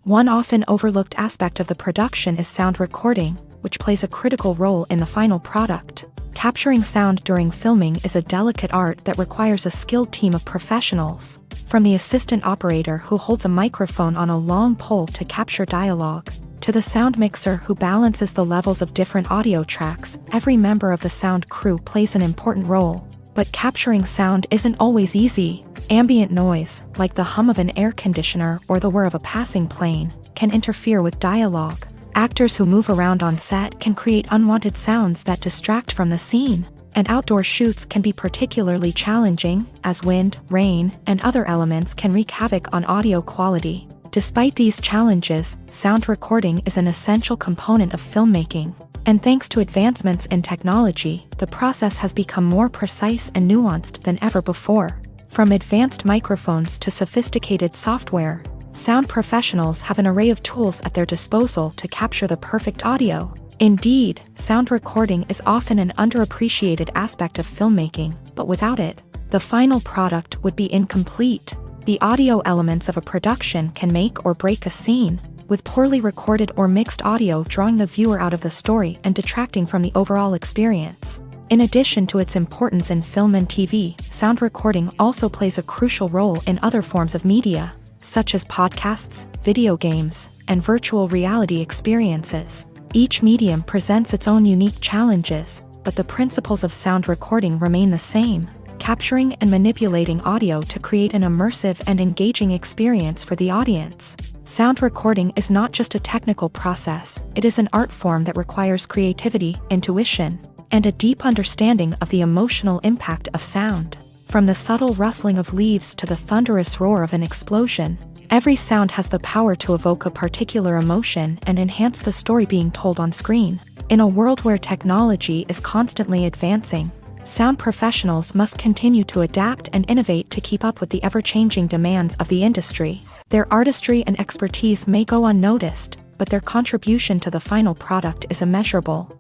Speaker 1: One often overlooked aspect of the production is sound recording, which plays a critical role in the final product. Capturing sound during filming is a delicate art that requires a skilled team of professionals. From the assistant operator who holds a microphone on a long pole to capture dialogue, to the sound mixer who balances the levels of different audio tracks, every member of the sound crew plays an important role. But capturing sound isn't always easy. Ambient noise, like the hum of an air conditioner or the whir of a passing plane, can interfere with dialogue. Actors who move around on set can create unwanted sounds that distract from the scene. And outdoor shoots can be particularly challenging, as wind, rain, and other elements can wreak havoc on audio quality. Despite these challenges, sound recording is an essential component of filmmaking. And thanks to advancements in technology, the process has become more precise and nuanced than ever before. From advanced microphones to sophisticated software, sound professionals have an array of tools at their disposal to capture the perfect audio. Indeed, sound recording is often an underappreciated aspect of filmmaking, but without it, the final product would be incomplete. The audio elements of a production can make or break a scene, with poorly recorded or mixed audio drawing the viewer out of the story and detracting from the overall experience. In addition to its importance in film and TV, sound recording also plays a crucial role in other forms of media, such as podcasts, video games, and virtual reality experiences. Each medium presents its own unique challenges, but the principles of sound recording remain the same. capturing and manipulating audio to create an immersive and engaging experience for the audience. Sound recording is not just a technical process, it is an art form that requires creativity, intuition, and a deep understanding of the emotional impact of sound. From the subtle rustling of leaves to the thunderous roar of an explosion, every sound has the power to evoke a particular emotion and enhance the story being told on screen. In a world where technology is constantly advancing, sound professionals must continue to adapt and innovate to keep up with the ever-changing demands of the industry. Their artistry and expertise may go unnoticed, but their contribution to the final product is immeasurable.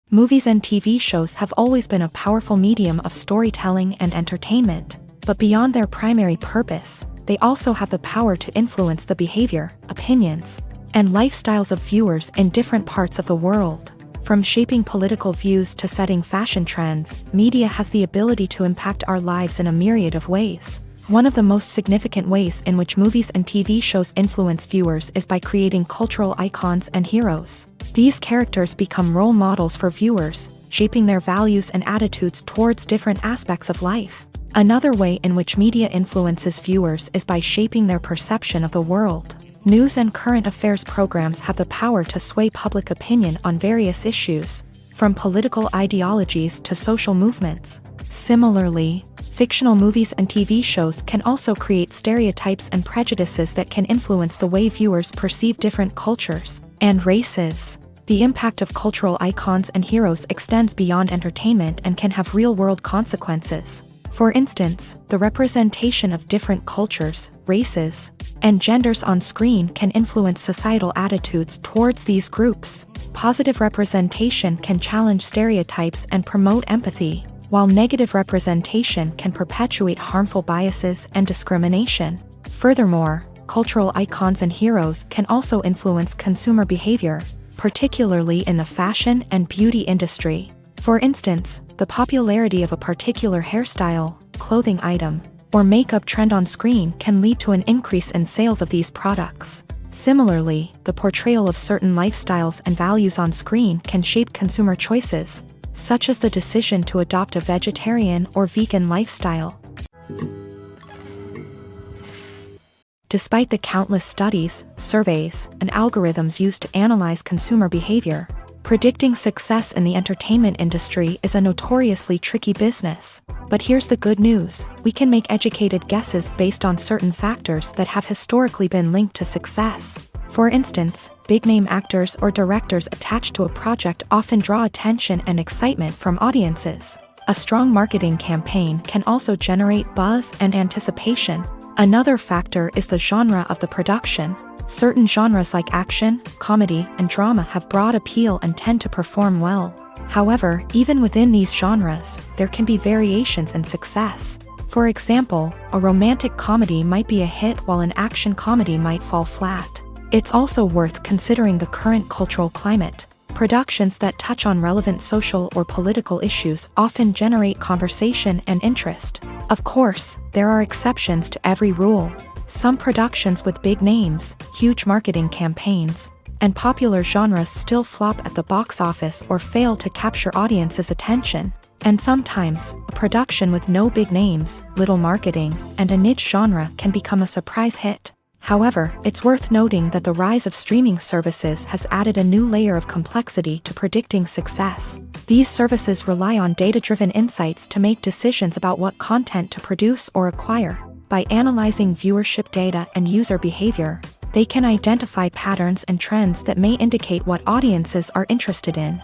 Speaker 1: Movies and TV shows have always been a powerful medium of storytelling and entertainment, but beyond their primary purpose, they also have the power to influence the behavior, opinions, and lifestyles of viewers in different parts of the world. From shaping political views to setting fashion trends, media has the ability to impact our lives in a myriad of ways. One of the most significant ways in which movies and TV shows influence viewers is by creating cultural icons and heroes. These characters become role models for viewers, shaping their values and attitudes towards different aspects of life. Another way in which media influences viewers is by shaping their perception of the world. News and current affairs programs have the power to sway public opinion on various issues, from political ideologies to social movements. Similarly, fictional movies and TV shows can also create stereotypes and prejudices that can influence the way viewers perceive different cultures and races. The impact of cultural icons and heroes extends beyond entertainment and can have real-world consequences. For instance, the representation of different cultures, races, and genders on screen can influence societal attitudes towards these groups. Positive representation can challenge stereotypes and promote empathy, while negative representation can perpetuate harmful biases and discrimination. Furthermore, cultural icons and heroes can also influence consumer behavior, particularly in the fashion and beauty industry. For instance, the popularity of a particular hairstyle, clothing item, or makeup trend on screen can lead to an increase in sales of these products. Similarly, the portrayal of certain lifestyles and values on screen can shape consumer choices, such as the decision to adopt a vegetarian or vegan lifestyle. Despite the countless studies, surveys, and algorithms used to analyze consumer behavior, predicting success in the entertainment industry is a notoriously tricky business. But here's the good news: we can make educated guesses based on certain factors that have historically been linked to success. For instance, big-name actors or directors attached to a project often draw attention and excitement from audiences. A strong marketing campaign can also generate buzz and anticipation. Another factor is the genre of the production. Certain genres like action, comedy, and drama have broad appeal and tend to perform well. However, even within these genres, there can be variations in success. For example, a romantic comedy might be a hit while an action comedy might fall flat. It's also worth considering the current cultural climate. Productions that touch on relevant social or political issues often generate conversation and interest. Of course, there are exceptions to every rule. Some productions with big names, huge marketing campaigns, and popular genres still flop at the box office or fail to capture audiences' attention. And sometimes, a production with no big names, little marketing, and a niche genre can become a surprise hit. However, it's worth noting that the rise of streaming services has added a new layer of complexity to predicting success. These services rely on data-driven insights to make decisions about what content to produce or acquire. By analyzing viewership data and user behavior, they can identify patterns and trends that may indicate what audiences are interested in.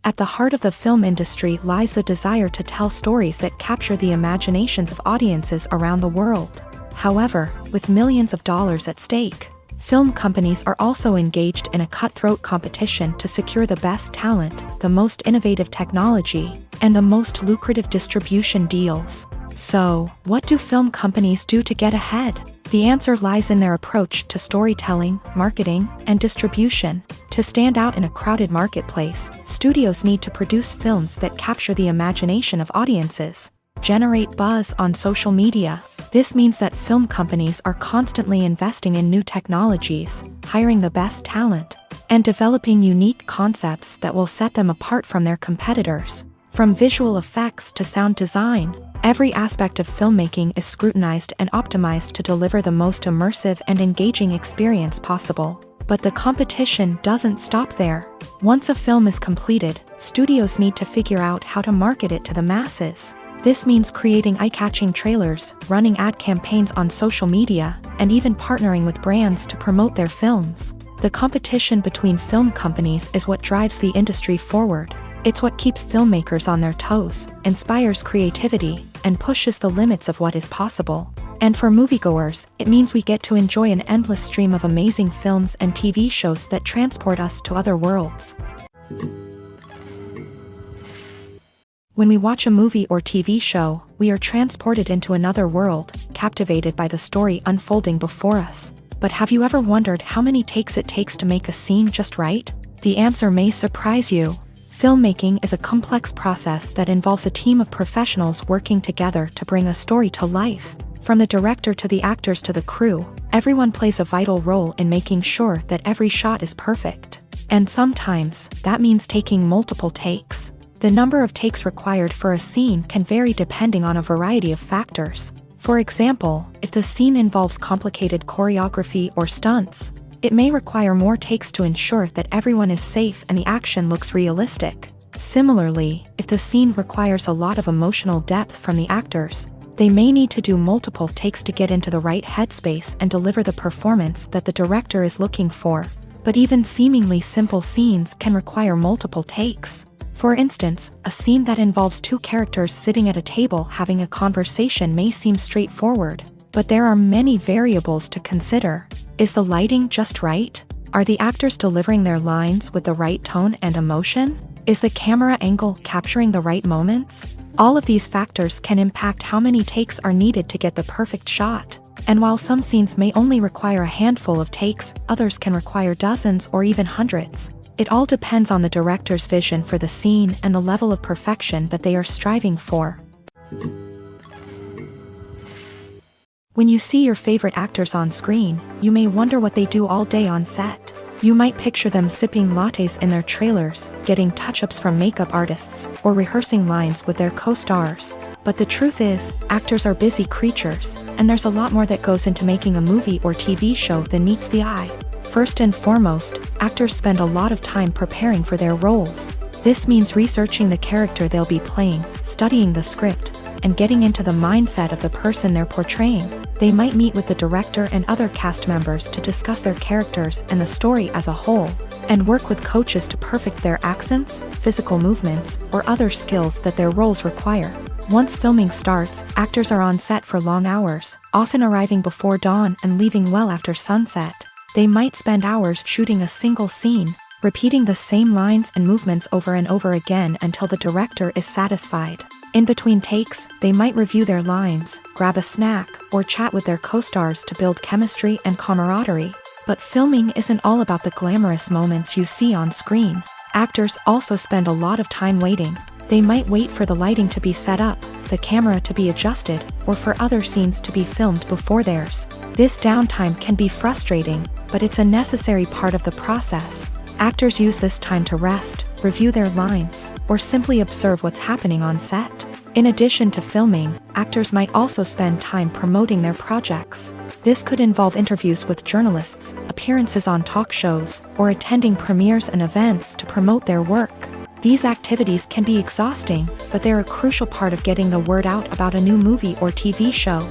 Speaker 1: At the heart of the film industry lies the desire to tell stories that capture the imaginations of audiences around the world. However, with millions of dollars at stake, film companies are also engaged in a cutthroat competition to secure the best talent, the most innovative technology, and the most lucrative distribution deals. So, what do film companies do to get ahead? The answer lies in their approach to storytelling, marketing, and distribution. To stand out in a crowded marketplace, studios need to produce films that capture the imagination of audiences, generate buzz on social media, This means that film companies are constantly investing in new technologies, hiring the best talent, and developing unique concepts that will set them apart from their competitors. From visual effects to sound design, every aspect of filmmaking is scrutinized and optimized to deliver the most immersive and engaging experience possible. But the competition doesn't stop there. Once a film is completed, studios need to figure out how to market it to the masses. This means creating eye-catching trailers, running ad campaigns on social media, and even partnering with brands to promote their films. The competition between film companies is what drives the industry forward. It's what keeps filmmakers on their toes, inspires creativity, and pushes the limits of what is possible. And for moviegoers, it means we get to enjoy an endless stream of amazing films and TV shows that transport us to other worlds. When we watch a movie or TV show, we are transported into another world, captivated by the story unfolding before us. But have you ever wondered how many takes it takes to make a scene just right? The answer may surprise you. Filmmaking is a complex process that involves a team of professionals working together to bring a story to life. From the director to the actors to the crew, everyone plays a vital role in making sure that every shot is perfect. And sometimes, that means taking multiple takes. The number of takes required for a scene can vary depending on a variety of factors. For example, if the scene involves complicated choreography or stunts, it may require more takes to ensure that everyone is safe and the action looks realistic. Similarly, if the scene requires a lot of emotional depth from the actors, they may need to do multiple takes to get into the right headspace and deliver the performance that the director is looking for. But even seemingly simple scenes can require multiple takes. For instance, a scene that involves two characters sitting at a table having a conversation may seem straightforward, but there are many variables to consider. Is the lighting just right? Are the actors delivering their lines with the right tone and emotion? Is the camera angle capturing the right moments? All of these factors can impact how many takes are needed to get the perfect shot. And while some scenes may only require a handful of takes, others can require dozens or even hundreds. It all depends on the director's vision for the scene and the level of perfection that they are striving for. When you see your favorite actors on screen, you may wonder what they do all day on set. You might picture them sipping lattes in their trailers, getting touch-ups from makeup artists, or rehearsing lines with their co-stars. But the truth is, actors are busy creatures, and there's a lot more that goes into making a movie or TV show than meets the eye. First and foremost, actors spend a lot of time preparing for their roles. This means researching the character they'll be playing, studying the script, and getting into the mindset of the person they're portraying. They might meet with the director and other cast members to discuss their characters and the story as a whole, and work with coaches to perfect their accents, physical movements, or other skills that their roles require. Once filming starts, actors are on set for long hours, often arriving before dawn and leaving well after sunset. They might spend hours shooting a single scene, repeating the same lines and movements over and over again until the director is satisfied. In between takes, they might review their lines, grab a snack, or chat with their co-stars to build chemistry and camaraderie. But filming isn't all about the glamorous moments you see on screen. Actors also spend a lot of time waiting. They might wait for the lighting to be set up, the camera to be adjusted, or for other scenes to be filmed before theirs. This downtime can be frustrating, but it's a necessary part of the process. Actors use this time to rest, review their lines, or simply observe what's happening on set. In addition to filming, actors might also spend time promoting their projects. This could involve interviews with journalists, appearances on talk shows, or attending premieres and events to promote their work. These activities can be exhausting, but they're a crucial part of getting the word out about a new movie or TV show.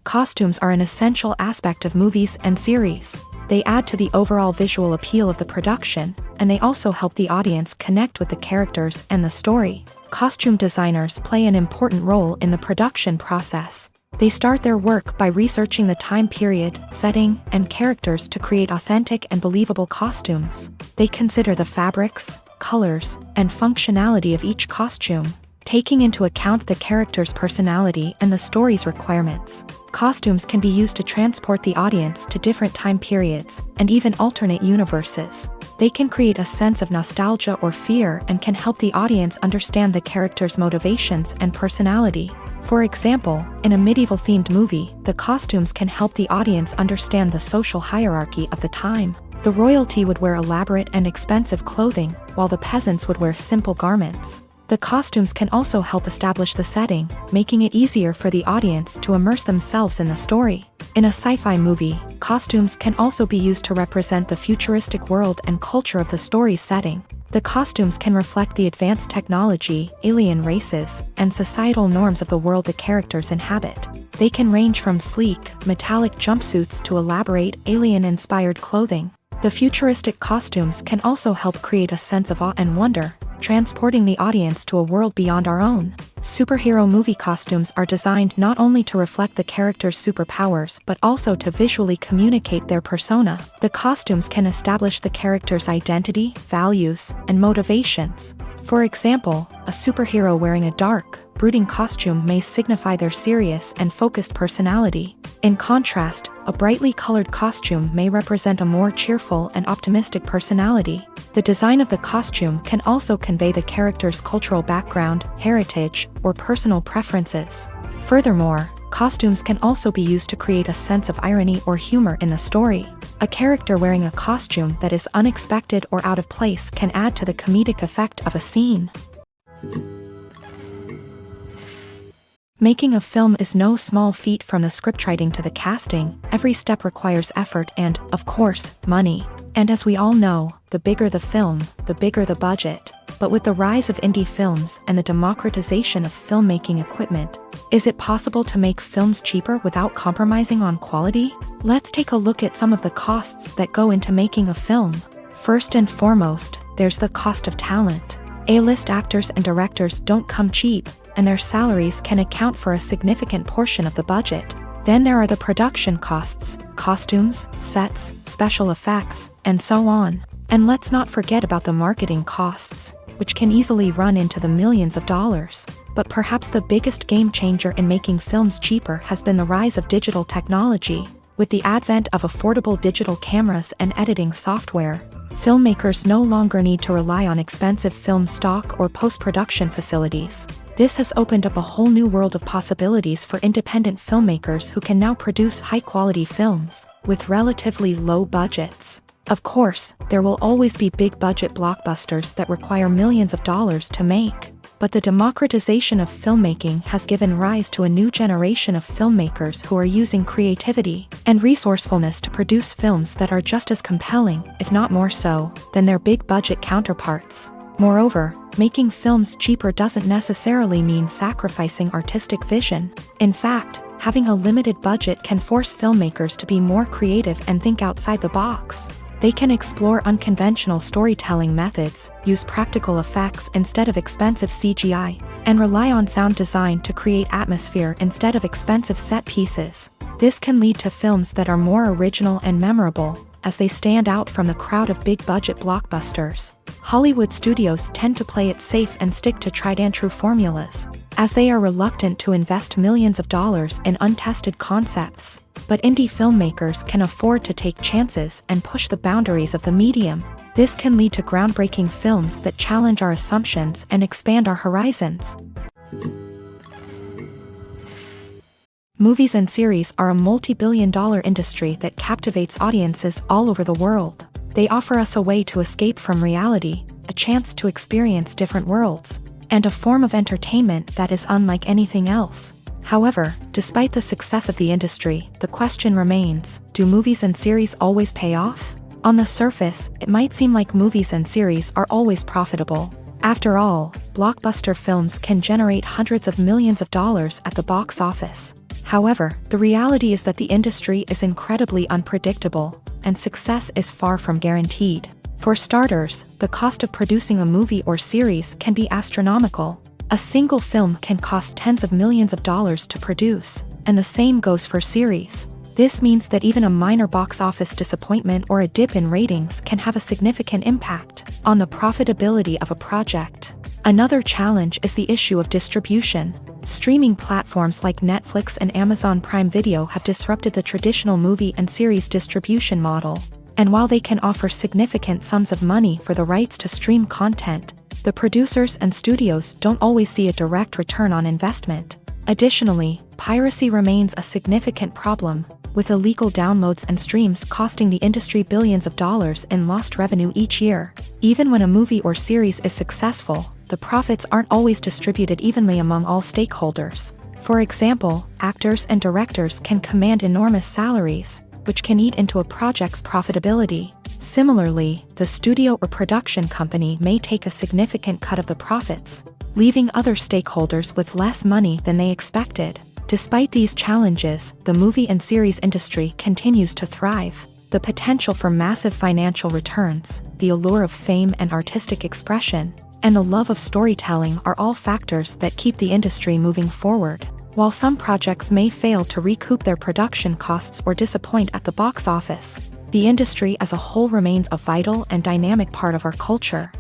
Speaker 1: Costumes are an essential aspect of movies and series. They add to the overall visual appeal of the production, and they also help the audience connect with the characters and the story. Costume designers play an important role in the production process. They start their work by researching the time period, setting, and characters to create authentic and believable costumes. They consider the fabrics, colors, and functionality of each costume, taking into account the character's personality and the story's requirements. Costumes can be used to transport the audience to different time periods and even alternate universes. They can create a sense of nostalgia or fear and can help the audience understand the character's motivations and personality. For example, in a medieval-themed movie, the costumes can help the audience understand the social hierarchy of the time. The royalty would wear elaborate and expensive clothing, while the peasants would wear simple garments. The costumes can also help establish the setting, making it easier for the audience to immerse themselves in the story. In a sci-fi movie, costumes can also be used to represent the futuristic world and culture of the story's setting. The costumes can reflect the advanced technology, alien races, and societal norms of the world the characters inhabit. They can range from sleek, metallic jumpsuits to elaborate, alien-inspired clothing. The futuristic costumes can also help create a sense of awe and wonder, transporting the audience to a world beyond our own. Superhero movie costumes are designed not only to reflect the character's superpowers but also to visually communicate their persona. The costumes can establish the character's identity, values, and motivations. For example, a superhero wearing a dark, brooding costume may signify their serious and focused personality. In contrast, a brightly colored costume may represent a more cheerful and optimistic personality. The design of the costume can also convey the character's cultural background, heritage, or personal preferences. Furthermore, costumes can also be used to create a sense of irony or humor in the story. A character wearing a costume that is unexpected or out of place can add to the comedic effect of a scene. Making a film is no small feat. From the scriptwriting to the casting, every step requires effort and, of course, money. And as we all know, the bigger the film, the bigger the budget. But with the rise of indie films and the democratization of filmmaking equipment, is it possible to make films cheaper without compromising on quality? Let's take a look at some of the costs that go into making a film. First and foremost, there's the cost of talent. A-list actors and directors don't come cheap, and their salaries can account for a significant portion of the budget. Then there are the production costs, costumes, sets, special effects, and so on. And let's not forget about the marketing costs, which can easily run into the millions of dollars. But perhaps the biggest game changer in making films cheaper has been the rise of digital technology. With the advent of affordable digital cameras and editing software, filmmakers no longer need to rely on expensive film stock or post-production facilities. This has opened up a whole new world of possibilities for independent filmmakers who can now produce high-quality films with relatively low budgets. Of course, there will always be big-budget blockbusters that require millions of dollars to make. But the democratization of filmmaking has given rise to a new generation of filmmakers who are using creativity and resourcefulness to produce films that are just as compelling, if not more so, than their big-budget counterparts. Moreover, making films cheaper doesn't necessarily mean sacrificing artistic vision. In fact, having a limited budget can force filmmakers to be more creative and think outside the box. They can explore unconventional storytelling methods, use practical effects instead of expensive CGI, and rely on sound design to create atmosphere instead of expensive set pieces. This can lead to films that are more original and memorable, as they stand out from the crowd of big-budget blockbusters. Hollywood studios tend to play it safe and stick to tried-and-true formulas, as they are reluctant to invest millions of dollars in untested concepts. But indie filmmakers can afford to take chances and push the boundaries of the medium. This can lead to groundbreaking films that challenge our assumptions and expand our horizons. Movies and series are a multi-billion-dollar industry that captivates audiences all over the world. They offer us a way to escape from reality, a chance to experience different worlds, and a form of entertainment that is unlike anything else. However, despite the success of the industry, the question remains, do movies and series always pay off? On the surface, it might seem like movies and series are always profitable. After all, blockbuster films can generate hundreds of millions of dollars at the box office. However, the reality is that the industry is incredibly unpredictable, and success is far from guaranteed. For starters, the cost of producing a movie or series can be astronomical. A single film can cost tens of millions of dollars to produce, and the same goes for series. This means that even a minor box office disappointment or a dip in ratings can have a significant impact on the profitability of a project. Another challenge is the issue of distribution. Streaming platforms like Netflix and Amazon Prime Video have disrupted the traditional movie and series distribution model. And while they can offer significant sums of money for the rights to stream content, the producers and studios don't always see a direct return on investment. Additionally, piracy remains a significant problem, with illegal downloads and streams costing the industry billions of dollars in lost revenue each year. Even when a movie or series is successful, the profits aren't always distributed evenly among all stakeholders. For example, actors and directors can command enormous salaries, which can eat into a project's profitability. Similarly, the studio or production company may take a significant cut of the profits, leaving other stakeholders with less money than they expected. Despite these challenges, the movie and series industry continues to thrive. The potential for massive financial returns, the allure of fame and artistic expression, and the love of storytelling are all factors that keep the industry moving forward. While some projects may fail to recoup their production costs or disappoint at the box office, the industry as a whole remains a vital and dynamic part of our culture.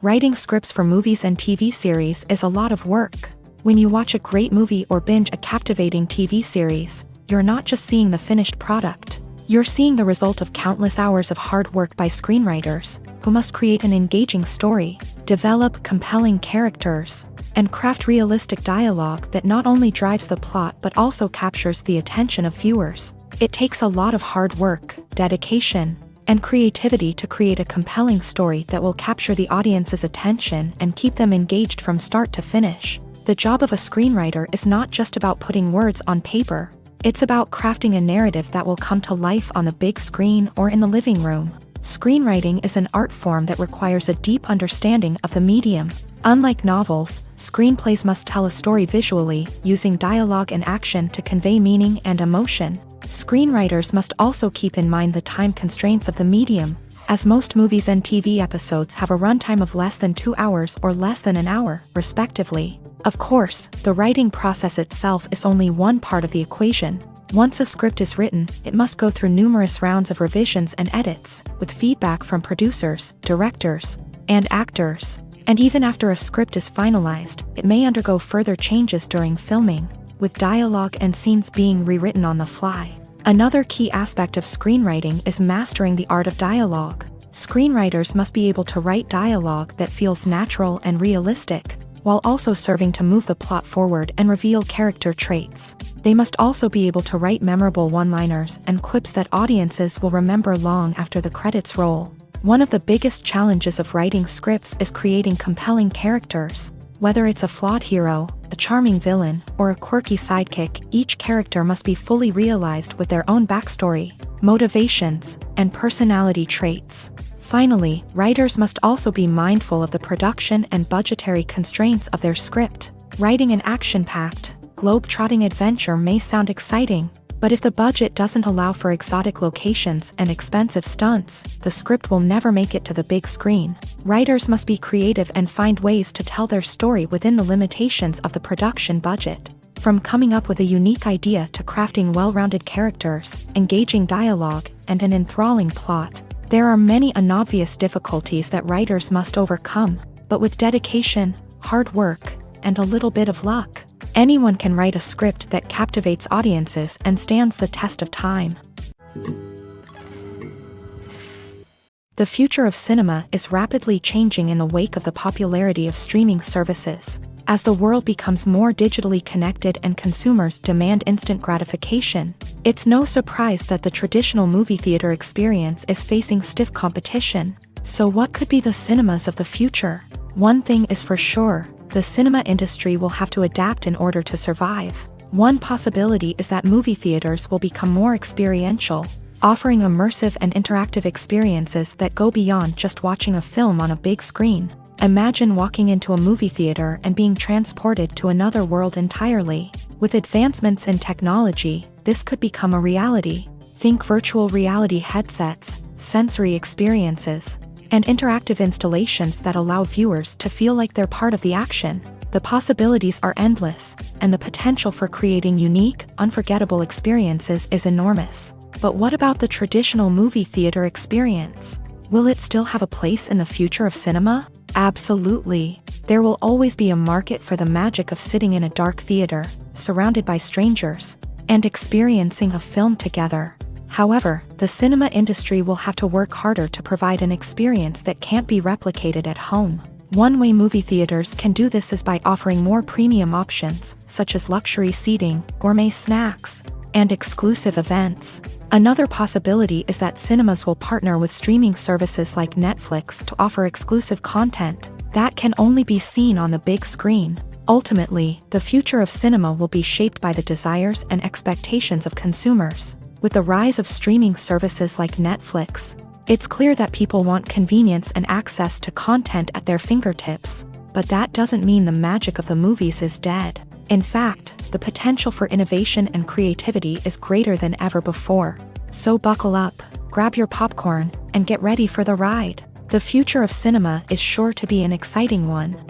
Speaker 1: Writing scripts for movies and TV series is a lot of work. When you watch a great movie or binge a captivating TV series, you're not just seeing the finished product. You're seeing the result of countless hours of hard work by screenwriters, who must create an engaging story, develop compelling characters, and craft realistic dialogue that not only drives the plot but also captures the attention of viewers. It takes a lot of hard work, dedication, and creativity to create a compelling story that will capture the audience's attention and keep them engaged from start to finish. The job of a screenwriter is not just about putting words on paper. It's about crafting a narrative that will come to life on the big screen or in the living room. Screenwriting is an art form that requires a deep understanding of the medium. Unlike novels, screenplays must tell a story visually, using dialogue and action to convey meaning and emotion. Screenwriters must also keep in mind the time constraints of the medium, as most movies and TV episodes have a runtime of less than 2 hours or less than an hour, respectively. Of course, the writing process itself is only one part of the equation. Once a script is written, it must go through numerous rounds of revisions and edits, with feedback from producers, directors, and actors. And even after a script is finalized, it may undergo further changes during filming, with dialogue and scenes being rewritten on the fly. Another key aspect of screenwriting is mastering the art of dialogue. Screenwriters must be able to write dialogue that feels natural and realistic, while also serving to move the plot forward and reveal character traits. They must also be able to write memorable one-liners and quips that audiences will remember long after the credits roll. One of the biggest challenges of writing scripts is creating compelling characters. Whether it's a flawed hero, a charming villain, or a quirky sidekick, each character must be fully realized with their own backstory, motivations, and personality traits. Finally, writers must also be mindful of the production and budgetary constraints of their script. Writing an action-packed, globe-trotting adventure may sound exciting, but if the budget doesn't allow for exotic locations and expensive stunts, the script will never make it to the big screen. Writers must be creative and find ways to tell their story within the limitations of the production budget. From coming up with a unique idea to crafting well-rounded characters, engaging dialogue, and an enthralling plot, there are many unobvious difficulties that writers must overcome, but with dedication, hard work, and a little bit of luck, anyone can write a script that captivates audiences and stands the test of time. The future of cinema is rapidly changing in the wake of the popularity of streaming services. As the world becomes more digitally connected and consumers demand instant gratification, it's no surprise that the traditional movie theater experience is facing stiff competition. So what could be the cinemas of the future? One thing is for sure, the cinema industry will have to adapt in order to survive. One possibility is that movie theaters will become more experiential, offering immersive and interactive experiences that go beyond just watching a film on a big screen. Imagine walking into a movie theater and being transported to another world entirely. With advancements in technology, this could become a reality. Think virtual reality headsets, sensory experiences, and interactive installations that allow viewers to feel like they're part of the action. The possibilities are endless, and the potential for creating unique, unforgettable experiences is enormous. But what about the traditional movie theater experience? Will it still have a place in the future of cinema? Absolutely. There will always be a market for the magic of sitting in a dark theater, surrounded by strangers, and experiencing a film together. However, the cinema industry will have to work harder to provide an experience that can't be replicated at home. One way movie theaters can do this is by offering more premium options, such as luxury seating, gourmet snacks, and exclusive events. Another possibility is that cinemas will partner with streaming services like Netflix to offer exclusive content that can only be seen on the big screen. Ultimately, the future of cinema will be shaped by the desires and expectations of consumers. With the rise of streaming services like Netflix, it's clear that people want convenience and access to content at their fingertips. But that doesn't mean the magic of the movies is dead. In fact, the potential for innovation and creativity is greater than ever before. So buckle up, grab your popcorn, and get ready for the ride. The future of cinema is sure to be an exciting one.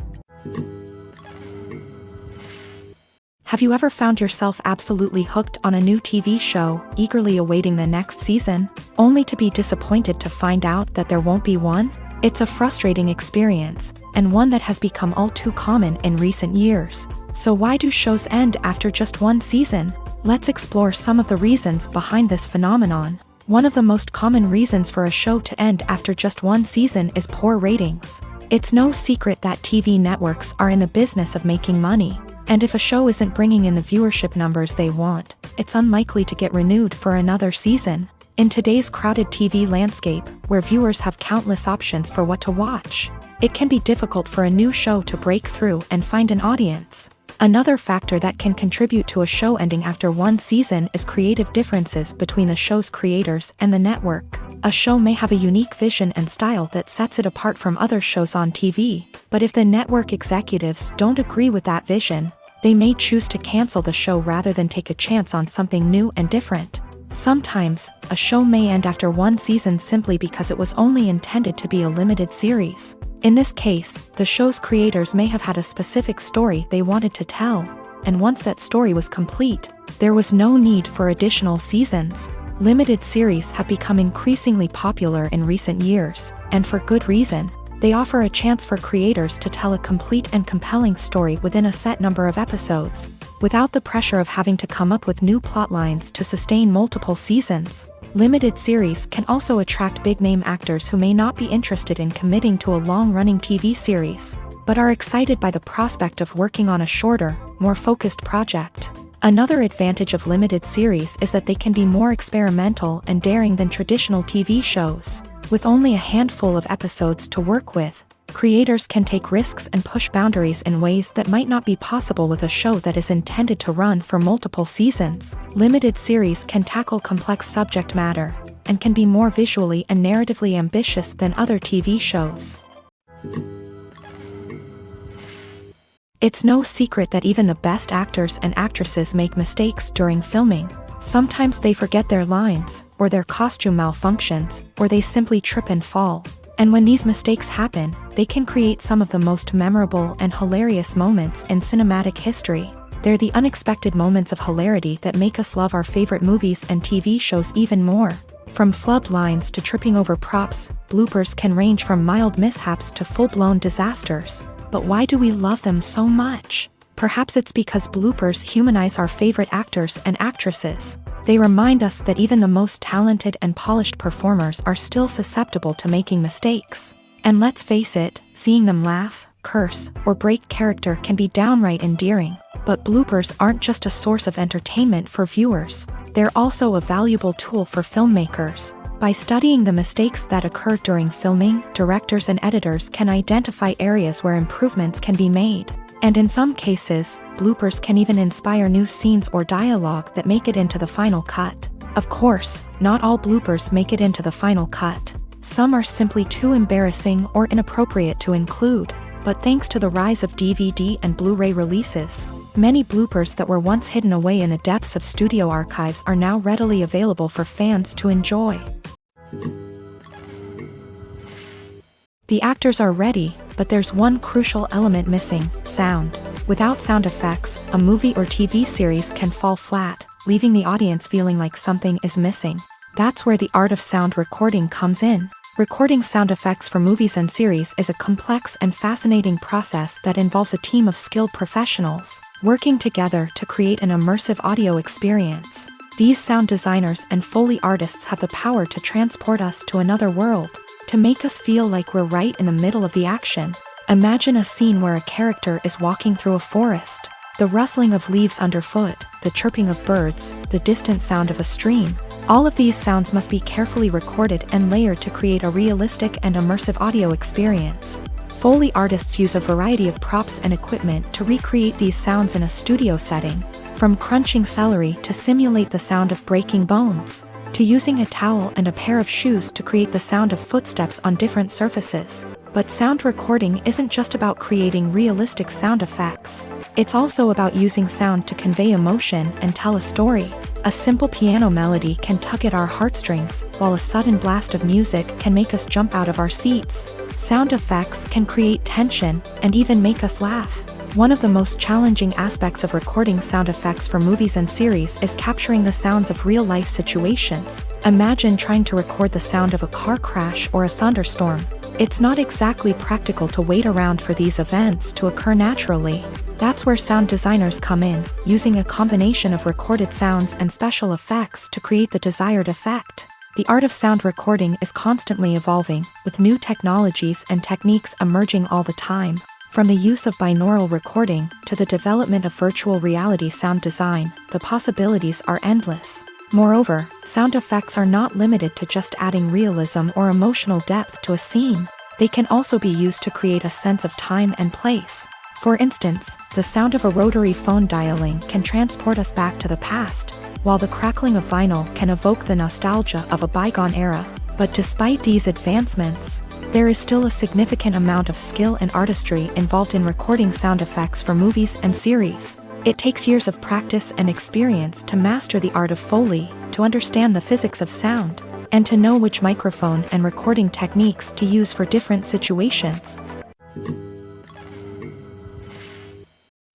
Speaker 1: Have you ever found yourself absolutely hooked on a new TV show, eagerly awaiting the next season, only to be disappointed to find out that there won't be one? It's a frustrating experience, and one that has become all too common in recent years. So why do shows end after just one season? Let's explore some of the reasons behind this phenomenon. One of the most common reasons for a show to end after just one season is poor ratings. It's no secret that TV networks are in the business of making money. And if a show isn't bringing in the viewership numbers they want, it's unlikely to get renewed for another season. In today's crowded TV landscape, where viewers have countless options for what to watch, it can be difficult for a new show to break through and find an audience. Another factor that can contribute to a show ending after one season is creative differences between the show's creators and the network. A show may have a unique vision and style that sets it apart from other shows on TV, but if the network executives don't agree with that vision, they may choose to cancel the show rather than take a chance on something new and different. Sometimes, a show may end after one season simply because it was only intended to be a limited series. In this case, the show's creators may have had a specific story they wanted to tell, and once that story was complete, there was no need for additional seasons. Limited series have become increasingly popular in recent years, and for good reason. They offer a chance for creators to tell a complete and compelling story within a set number of episodes, without the pressure of having to come up with new plot lines to sustain multiple seasons. Limited series can also attract big-name actors who may not be interested in committing to a long-running TV series, but are excited by the prospect of working on a shorter, more focused project. Another advantage of limited series is that they can be more experimental and daring than traditional TV shows. With only a handful of episodes to work with, creators can take risks and push boundaries in ways that might not be possible with a show that is intended to run for multiple seasons. Limited series can tackle complex subject matter, and can be more visually and narratively ambitious than other TV shows. It's no secret that even the best actors and actresses make mistakes during filming. Sometimes they forget their lines, or their costume malfunctions, or they simply trip and fall. And when these mistakes happen, they can create some of the most memorable and hilarious moments in cinematic history. They're the unexpected moments of hilarity that make us love our favorite movies and TV shows even more. From flubbed lines to tripping over props, bloopers can range from mild mishaps to full-blown disasters. But why do we love them so much? Perhaps it's because bloopers humanize our favorite actors and actresses. They remind us that even the most talented and polished performers are still susceptible to making mistakes. And let's face it, seeing them laugh, curse, or break character can be downright endearing. But bloopers aren't just a source of entertainment for viewers. They're also a valuable tool for filmmakers. By studying the mistakes that occur during filming, directors and editors can identify areas where improvements can be made. And in some cases, bloopers can even inspire new scenes or dialogue that make it into the final cut. Of course, not all bloopers make it into the final cut. Some are simply too embarrassing or inappropriate to include. But thanks to the rise of DVD and Blu-ray releases, many bloopers that were once hidden away in the depths of studio archives are now readily available for fans to enjoy. The actors are ready, but there's one crucial element missing: sound. Without sound effects, a movie or TV series can fall flat, leaving the audience feeling like something is missing. That's where the art of sound recording comes in. Recording sound effects for movies and series is a complex and fascinating process that involves a team of skilled professionals working together to create an immersive audio experience. These sound designers and Foley artists have the power to transport us to another world, to make us feel like we're right in the middle of the action. Imagine a scene where a character is walking through a forest. The rustling of leaves underfoot, the chirping of birds, the distant sound of a stream. All of these sounds must be carefully recorded and layered to create a realistic and immersive audio experience. Foley artists use a variety of props and equipment to recreate these sounds in a studio setting, from crunching celery to simulate the sound of breaking bones, to using a towel and a pair of shoes to create the sound of footsteps on different surfaces. But sound recording isn't just about creating realistic sound effects. It's also about using sound to convey emotion and tell a story. A simple piano melody can tug at our heartstrings, while a sudden blast of music can make us jump out of our seats. Sound effects can create tension and even make us laugh. One of the most challenging aspects of recording sound effects for movies and series is capturing the sounds of real-life situations. Imagine trying to record the sound of a car crash or a thunderstorm. It's not exactly practical to wait around for these events to occur naturally. That's where sound designers come in, using a combination of recorded sounds and special effects to create the desired effect. The art of sound recording is constantly evolving, with new technologies and techniques emerging all the time. From the use of binaural recording to the development of virtual reality sound design, the possibilities are endless. Moreover, sound effects are not limited to just adding realism or emotional depth to a scene. They can also be used to create a sense of time and place. For instance, the sound of a rotary phone dialing can transport us back to the past, while the crackling of vinyl can evoke the nostalgia of a bygone era. But despite these advancements, there is still a significant amount of skill and artistry involved in recording sound effects for movies and series. It takes years of practice and experience to master the art of Foley, to understand the physics of sound, and to know which microphone and recording techniques to use for different situations.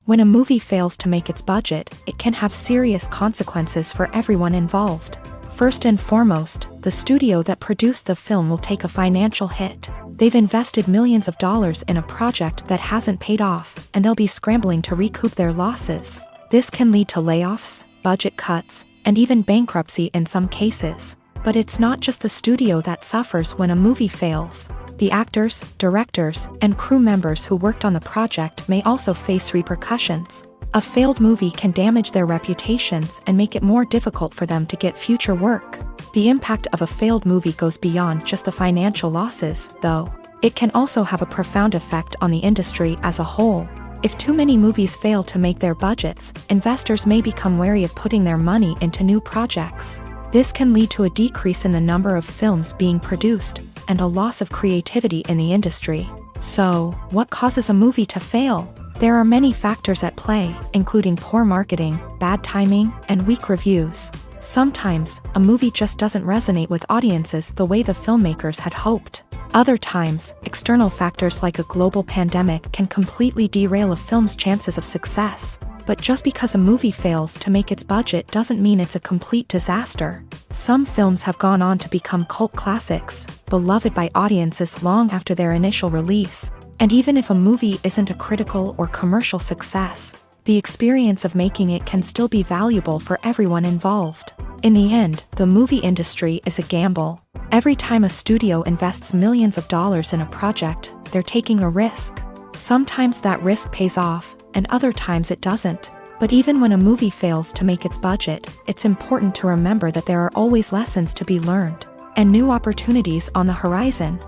Speaker 1: When a movie fails to make its budget, it can have serious consequences for everyone involved. First and foremost, the studio that produced the film will take a financial hit. They've invested millions of dollars in a project that hasn't paid off, and they'll be scrambling to recoup their losses. This can lead to layoffs, budget cuts, and even bankruptcy in some cases. But it's not just the studio that suffers when a movie fails. The actors, directors, and crew members who worked on the project may also face repercussions. A failed movie can damage their reputations and make it more difficult for them to get future work. The impact of a failed movie goes beyond just the financial losses, though. It can also have a profound effect on the industry as a whole. If too many movies fail to make their budgets, investors may become wary of putting their money into new projects. This can lead to a decrease in the number of films being produced, and a loss of creativity in the industry. So, what causes a movie to fail? There are many factors at play, including poor marketing, bad timing, and weak reviews. Sometimes, a movie just doesn't resonate with audiences the way the filmmakers had hoped. Other times, external factors like a global pandemic can completely derail a film's chances of success. But just because a movie fails to make its budget doesn't mean it's a complete disaster. Some films have gone on to become cult classics, beloved by audiences long after their initial release. And even if a movie isn't a critical or commercial success, the experience of making it can still be valuable for everyone involved. In the end, the movie industry is a gamble. Every time a studio invests millions of dollars in a project, they're taking a risk. Sometimes that risk pays off, and other times it doesn't. But even when a movie fails to make its budget, it's important to remember that there are always lessons to be learned, and new opportunities on the horizon.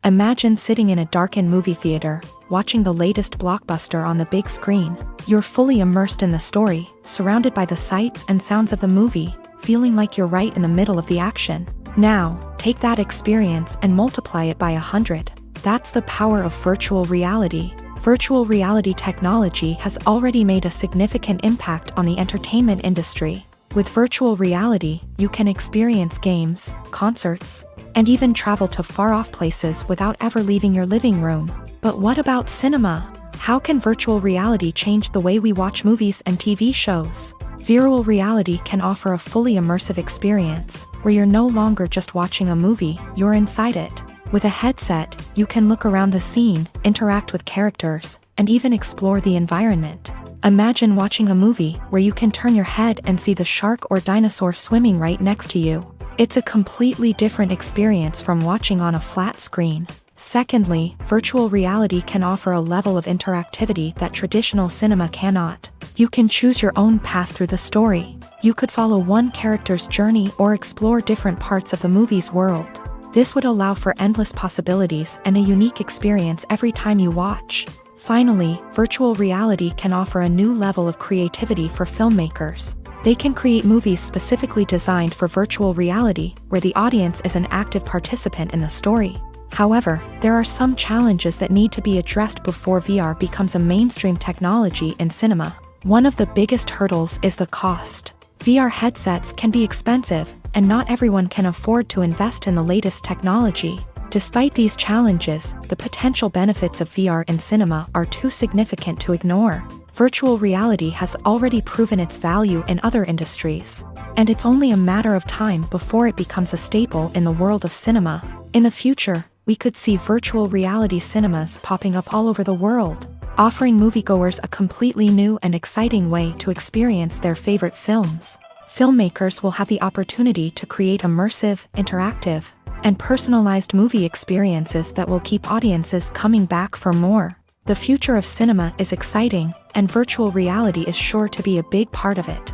Speaker 1: Imagine sitting in a darkened movie theater, watching the latest blockbuster on the big screen. You're fully immersed in the story, surrounded by the sights and sounds of the movie, feeling like you're right in the middle of the action. Now, take that experience and multiply it by 100. That's the power of virtual reality. Virtual reality technology has already made a significant impact on the entertainment industry. With virtual reality, you can experience games, concerts, and even travel to far-off places without ever leaving your living room. But what about cinema? How can virtual reality change the way we watch movies and TV shows? Virtual reality can offer a fully immersive experience, where you're no longer just watching a movie, you're inside it. With a headset, you can look around the scene, interact with characters, and even explore the environment. Imagine watching a movie where you can turn your head and see the shark or dinosaur swimming right next to you. It's a completely different experience from watching on a flat screen. Secondly, virtual reality can offer a level of interactivity that traditional cinema cannot. You can choose your own path through the story. You could follow one character's journey or explore different parts of the movie's world. This would allow for endless possibilities and a unique experience every time you watch. Finally, virtual reality can offer a new level of creativity for filmmakers. They can create movies specifically designed for virtual reality, where the audience is an active participant in the story. However, there are some challenges that need to be addressed before VR becomes a mainstream technology in cinema. One of the biggest hurdles is the cost. VR headsets can be expensive, and not everyone can afford to invest in the latest technology. Despite these challenges, the potential benefits of VR in cinema are too significant to ignore. Virtual reality has already proven its value in other industries, and it's only a matter of time before it becomes a staple in the world of cinema. In the future, we could see virtual reality cinemas popping up all over the world, offering moviegoers a completely new and exciting way to experience their favorite films. Filmmakers will have the opportunity to create immersive, interactive, and personalized movie experiences that will keep audiences coming back for more. The future of cinema is exciting, and virtual reality is sure to be a big part of it.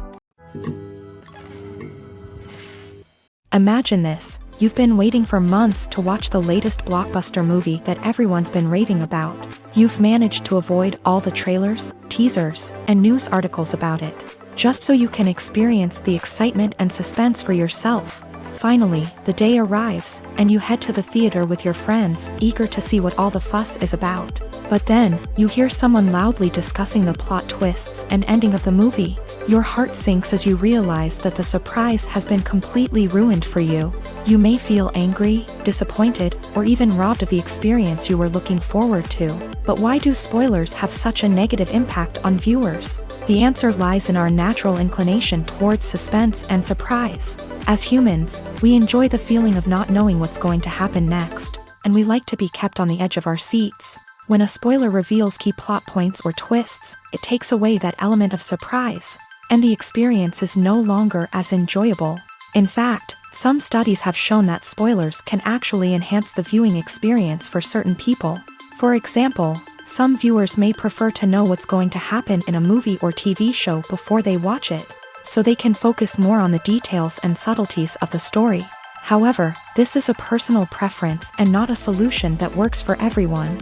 Speaker 1: Imagine this: you've been waiting for months to watch the latest blockbuster movie that everyone's been raving about. You've managed to avoid all the trailers, teasers, and news articles about it, just so you can experience the excitement and suspense for yourself. Finally, the day arrives, and you head to the theater with your friends, eager to see what all the fuss is about. But then, you hear someone loudly discussing the plot twists and ending of the movie. Your heart sinks as you realize that the surprise has been completely ruined for you. You may feel angry, disappointed, or even robbed of the experience you were looking forward to. But why do spoilers have such a negative impact on viewers? The answer lies in our natural inclination towards suspense and surprise. As humans, we enjoy the feeling of not knowing what's going to happen next, and we like to be kept on the edge of our seats. When a spoiler reveals key plot points or twists, it takes away that element of surprise, and the experience is no longer as enjoyable. In fact, some studies have shown that spoilers can actually enhance the viewing experience for certain people. For example, some viewers may prefer to know what's going to happen in a movie or TV show before they watch it, so they can focus more on the details and subtleties of the story. However, this is a personal preference and not a solution that works for everyone.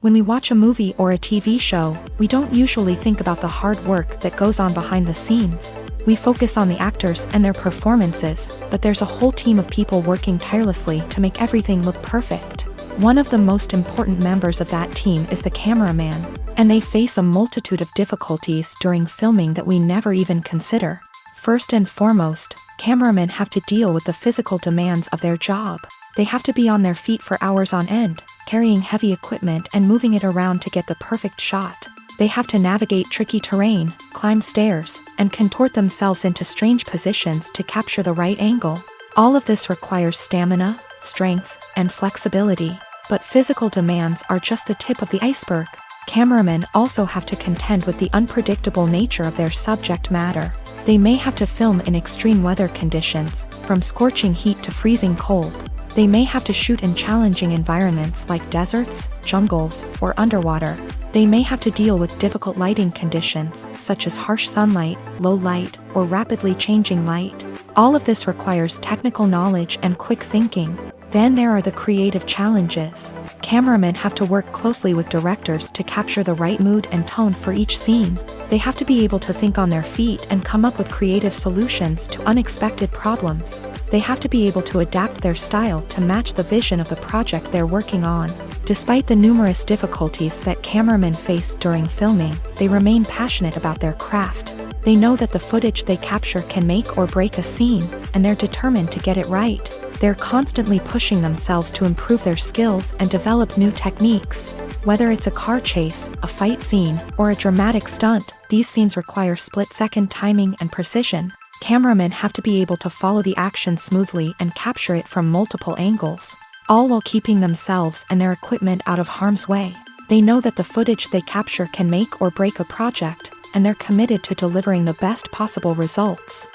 Speaker 1: When we watch a movie or a TV show, we don't usually think about the hard work that goes on behind the scenes. We focus on the actors and their performances, but there's a whole team of people working tirelessly to make everything look perfect. One of the most important members of that team is the cameraman, and they face a multitude of difficulties during filming that we never even consider. First and foremost, cameramen have to deal with the physical demands of their job. They have to be on their feet for hours on end, carrying heavy equipment and moving it around to get the perfect shot. They have to navigate tricky terrain, climb stairs, and contort themselves into strange positions to capture the right angle. All of this requires stamina, strength, and flexibility. But physical demands are just the tip of the iceberg. Cameramen also have to contend with the unpredictable nature of their subject matter. They may have to film in extreme weather conditions, from scorching heat to freezing cold. They may have to shoot in challenging environments like deserts, jungles, or underwater. They may have to deal with difficult lighting conditions, such as harsh sunlight, low light, or rapidly changing light. All of this requires technical knowledge and quick thinking. Then there are the creative challenges. Cameramen have to work closely with directors to capture the right mood and tone for each scene. They have to be able to think on their feet and come up with creative solutions to unexpected problems. They have to be able to adapt their style to match the vision of the project they're working on. Despite the numerous difficulties that cameramen face during filming, they remain passionate about their craft. They know that the footage they capture can make or break a scene, and they're determined to get it right. They're constantly pushing themselves to improve their skills and develop new techniques. Whether it's a car chase, a fight scene, or a dramatic stunt, these scenes require split-second timing and precision. Cameramen have to be able to follow the action smoothly and capture it from multiple angles, all while keeping themselves and their equipment out of harm's way. They know that the footage they capture can make or break a project, and they're committed to delivering the best possible results.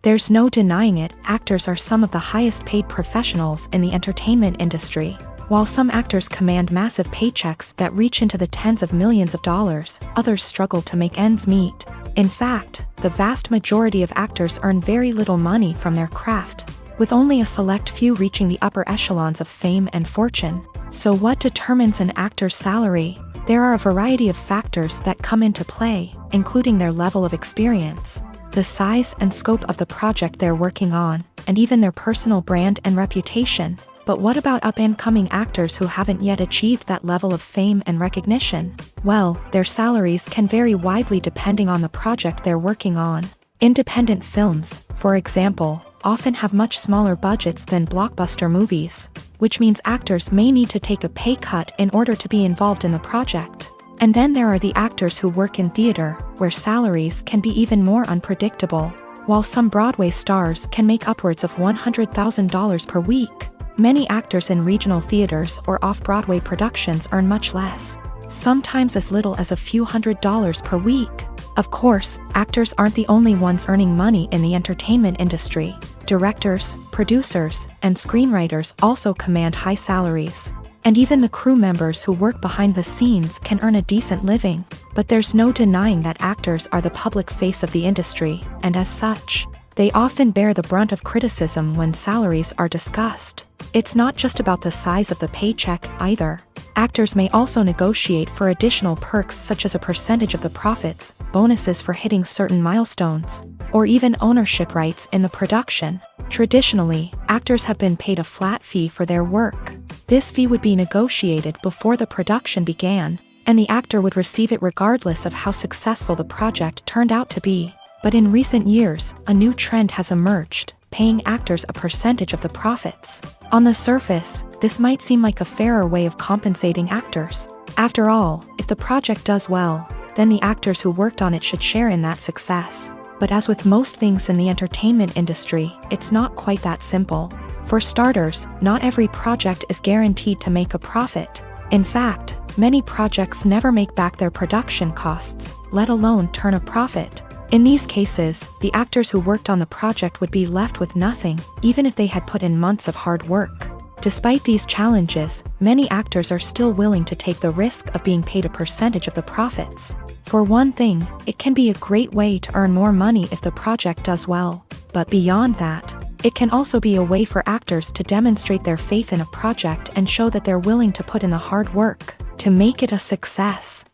Speaker 1: There's no denying it, actors are some of the highest paid professionals in the entertainment industry. While some actors command massive paychecks that reach into the tens of millions of dollars, others struggle to make ends meet. In fact, the vast majority of actors earn very little money from their craft, with only a select few reaching the upper echelons of fame and fortune. So what determines an actor's salary? There are a variety of factors that come into play, including their level of experience, the size and scope of the project they're working on, and even their personal brand and reputation. But what about up-and-coming actors who haven't yet achieved that level of fame and recognition? Well, their salaries can vary widely depending on the project they're working on. Independent films, for example, often have much smaller budgets than blockbuster movies, which means actors may need to take a pay cut in order to be involved in the project. And then there are the actors who work in theater, where salaries can be even more unpredictable. While some Broadway stars can make upwards of $100,000 per week, many actors in regional theaters or off-Broadway productions earn much less, sometimes as little as a few $100s per week. Of course, actors aren't the only ones earning money in the entertainment industry. Directors, producers, and screenwriters also command high salaries. And even the crew members who work behind the scenes can earn a decent living. But there's no denying that actors are the public face of the industry, and as such, they often bear the brunt of criticism when salaries are discussed. It's not just about the size of the paycheck either. Actors may also negotiate for additional perks such as a percentage of the profits, bonuses for hitting certain milestones, or even ownership rights in the production. Traditionally, actors have been paid a flat fee for their work. This fee would be negotiated before the production began, and the actor would receive it regardless of how successful the project turned out to be. But in recent years, a new trend has emerged, paying actors a percentage of the profits. On the surface, this might seem like a fairer way of compensating actors. After all, if the project does well, then the actors who worked on it should share in that success. But as with most things in the entertainment industry, it's not quite that simple. For starters, not every project is guaranteed to make a profit. In fact, many projects never make back their production costs, let alone turn a profit. In these cases, the actors who worked on the project would be left with nothing, even if they had put in months of hard work. Despite these challenges, many actors are still willing to take the risk of being paid a percentage of the profits. For one thing, it can be a great way to earn more money if the project does well. But beyond that, it can also be a way for actors to demonstrate their faith in a project and show that they're willing to put in the hard work to make it a success.